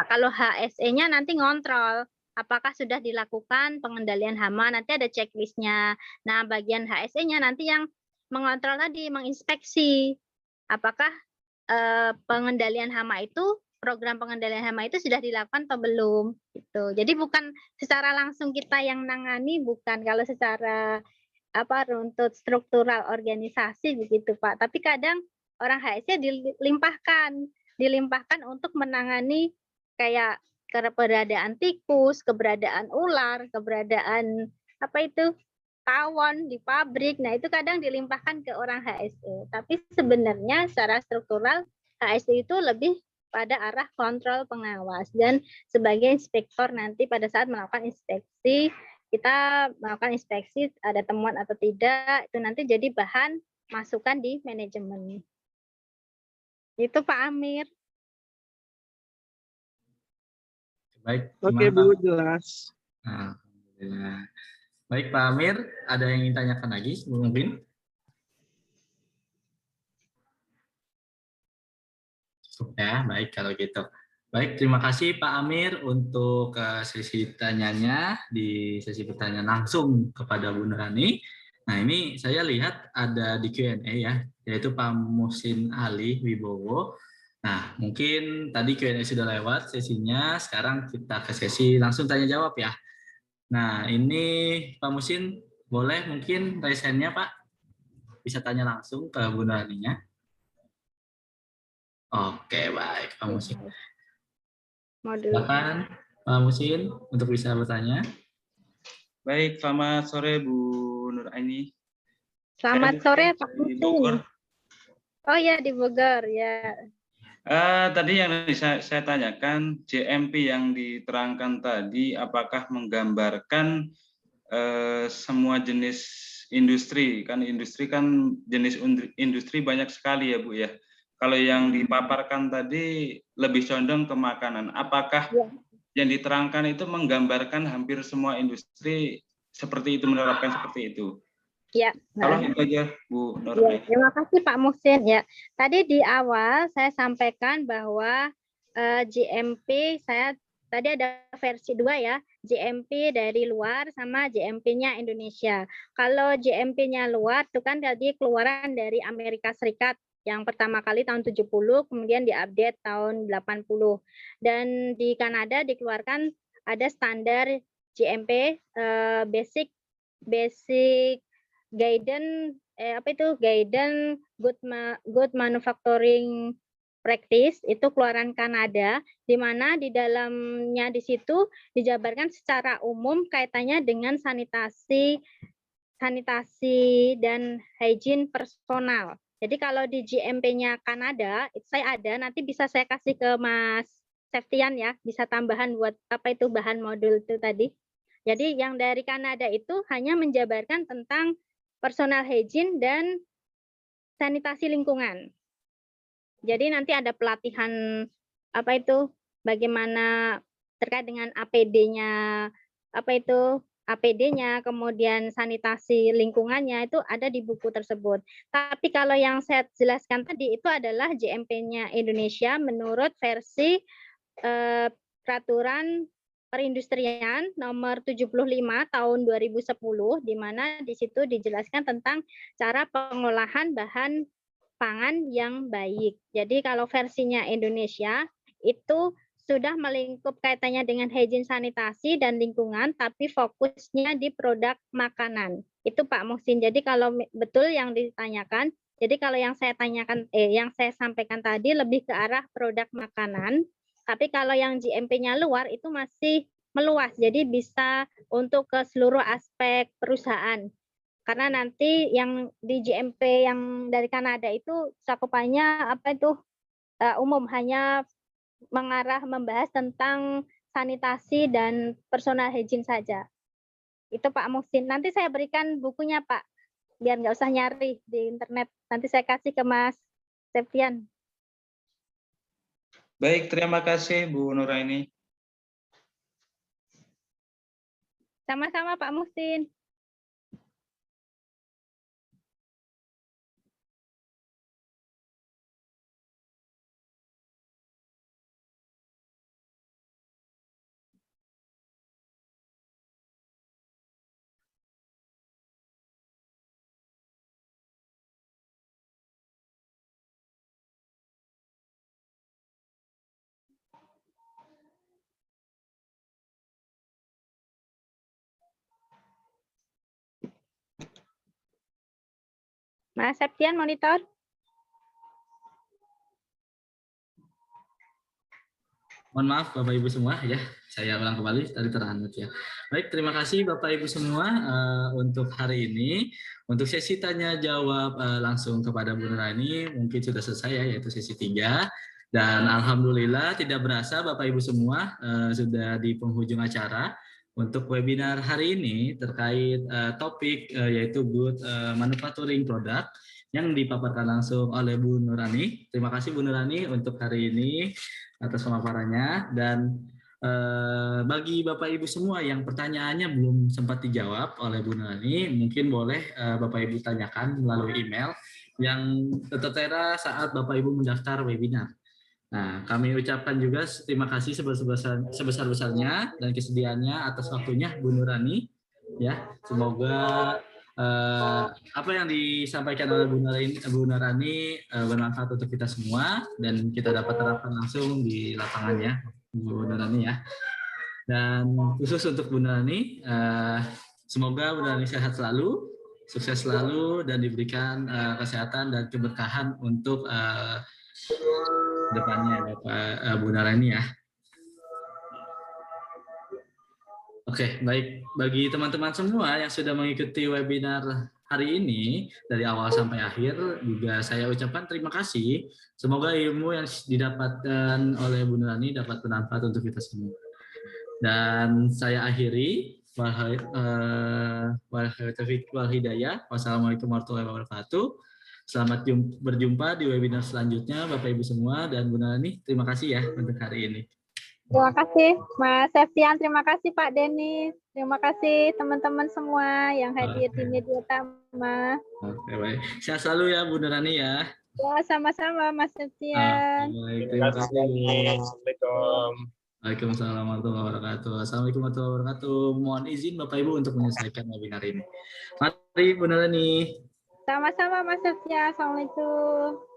Kalau HSE-nya nanti ngontrol apakah sudah dilakukan pengendalian hama, nanti ada checklistnya. Nah, bagian HSE-nya nanti yang mengontrol tadi, menginspeksi apakah pengendalian hama itu, program pengendalian hama itu sudah dilakukan atau belum gitu. Jadi bukan secara langsung kita yang nangani, bukan. Kalau secara runtut struktural organisasi begitu, Pak. Tapi kadang orang HSE dilimpahkan untuk menangani kayak keberadaan tikus, keberadaan ular, keberadaan tawon di pabrik. Nah, itu kadang dilimpahkan ke orang HSE. Tapi sebenarnya secara struktural HSE itu lebih pada arah kontrol pengawas, dan sebagai inspektor nanti pada saat melakukan inspeksi, kita melakukan inspeksi ada temuan atau tidak, itu nanti jadi bahan masukan di manajemen. Itu Pak Amir. Baik. Oke Bu, jelas. Alhamdulillah. Baik Pak Amir, ada yang ingin tanyakan lagi sebelum Bin? Ya, baik kalau gitu. Baik, terima kasih Pak Amir untuk sesi tanyanya di sesi pertanyaan langsung kepada Bu Nurani. Nah, ini saya lihat ada di Q&A ya, yaitu Pak Muhsin Ali Wibowo. Nah, mungkin tadi Q&A sudah lewat sesinya, sekarang kita ke sesi langsung tanya jawab ya. Nah, ini Pak Muhsin, boleh mungkin raise hand-nya Pak? Bisa tanya langsung ke Bu Nuraninya. Oke, baik Pak Muhsin. Silakan Pak Muhsin untuk bisa bertanya. Baik, selamat sore Bu Nuraini. Selamat sore Pak Muhsin. Oh ya, di Bogor ya. Tadi yang saya tanyakan, JMP yang diterangkan tadi apakah menggambarkan semua jenis industri? Kan industri kan jenis industri banyak sekali ya Bu ya. Kalau yang dipaparkan tadi lebih condong ke makanan. Apakah yang diterangkan itu menggambarkan hampir semua industri seperti itu, menerapkan seperti itu? Ya. Kalau itu aja Bu Nuraini. Ya, terima kasih Pak Muhsin ya. Tadi di awal saya sampaikan bahwa GMP saya tadi ada versi 2 ya, GMP dari luar sama GMP-nya Indonesia. Kalau GMP-nya luar itu kan tadi keluaran dari Amerika Serikat yang pertama kali tahun 70, kemudian diupdate tahun 80. Dan di Kanada dikeluarkan ada standar GMP basic guidance good manufacturing practice, itu keluaran Kanada, di mana di dalamnya di situ dijabarkan secara umum kaitannya dengan sanitasi dan hygiene personal. Jadi kalau di GMP-nya Kanada, itu saya ada, nanti bisa saya kasih ke Mas Septian ya, bisa tambahan buat bahan modul itu tadi. Jadi yang dari Kanada itu hanya menjabarkan tentang personal hygiene dan sanitasi lingkungan. Jadi nanti ada pelatihan bagaimana terkait dengan APD-nya, APD-nya, kemudian sanitasi lingkungannya itu ada di buku tersebut. Tapi kalau yang saya jelaskan tadi itu adalah GMP-nya Indonesia menurut versi peraturan Perindustrian nomor 75 tahun 2010, di mana di situ dijelaskan tentang cara pengolahan bahan pangan yang baik. Jadi kalau versinya Indonesia itu sudah melingkup kaitannya dengan hygiene sanitasi dan lingkungan, tapi fokusnya di produk makanan. Itu Pak Muhsin. Jadi kalau betul yang ditanyakan, jadi kalau yang saya tanyakan, yang saya sampaikan tadi lebih ke arah produk makanan, tapi kalau yang GMP-nya luar itu masih meluas, jadi bisa untuk ke seluruh aspek perusahaan. Karena nanti yang di GMP yang dari Kanada itu cakupannya apa itu umum, hanya mengarah membahas tentang sanitasi dan personal hygiene saja. Itu Pak Muhsin. Nanti saya berikan bukunya Pak, biar nggak usah nyari di internet. Nanti saya kasih ke Mas Septian. Baik, terima kasih Bu Nuraini. Sama-sama Pak Muhsin. Mas Septian monitor. Mohon maaf Bapak Ibu semua ya, saya ulang kembali tadi terhambat ya. Baik, terima kasih Bapak Ibu semua untuk hari ini. Untuk sesi tanya jawab langsung kepada Bu Nuraini mungkin sudah selesai ya, yaitu sesi 3. Dan alhamdulillah tidak berasa Bapak Ibu semua sudah di penghujung acara untuk webinar hari ini terkait topik yaitu Good Manufacturing Product yang dipaparkan langsung oleh Bu Nuraini. Terima kasih Bu Nuraini untuk hari ini atas pemaparannya. Dan bagi Bapak Ibu semua yang pertanyaannya belum sempat dijawab oleh Bu Nuraini, mungkin boleh Bapak Ibu tanyakan melalui email yang tertera saat Bapak Ibu mendaftar webinar. Nah, kami ucapkan juga terima kasih sebesar-besarnya dan kesediaannya atas waktunya Bu Nuraini. Ya, semoga apa yang disampaikan oleh Bu Nuraini bermanfaat untuk kita semua dan kita dapat terapkan langsung di lapangannya, Bu Nuraini ya. Dan khusus untuk Bu Nuraini, semoga Bu Nuraini sehat selalu, sukses selalu dan diberikan kesehatan dan keberkahan untuk depannya Bapak Bu Nuraini ya. Oke, baik. Bagi teman-teman semua yang sudah mengikuti webinar hari ini dari awal sampai akhir, juga saya ucapkan terima kasih. Semoga ilmu yang didapatkan oleh Bu Nuraini dapat bermanfaat untuk kita semua. Dan saya akhiri. Wassalamualaikum warahmatullahi wabarakatuh. Selamat berjumpa di webinar selanjutnya Bapak Ibu semua, dan Bu Nuraini terima kasih ya untuk hari ini. Terima kasih Mas Septian, terima kasih Pak Denis, terima kasih teman-teman semua yang hadir di media utama. Oke, baik. Sehat selalu ya Bu Nuraini ya. Ya, sama-sama Mas Septian. Baik, terima kasih. Assalamualaikum. Waalaikumsalam warahmatullahi wabarakatuh. Assalamualaikum warahmatullahi wabarakatuh. Mohon izin Bapak Ibu untuk menyelesaikan webinar ini. Mari Bu Nuraini. Sama-sama Mas Septian, Assalamualaikum.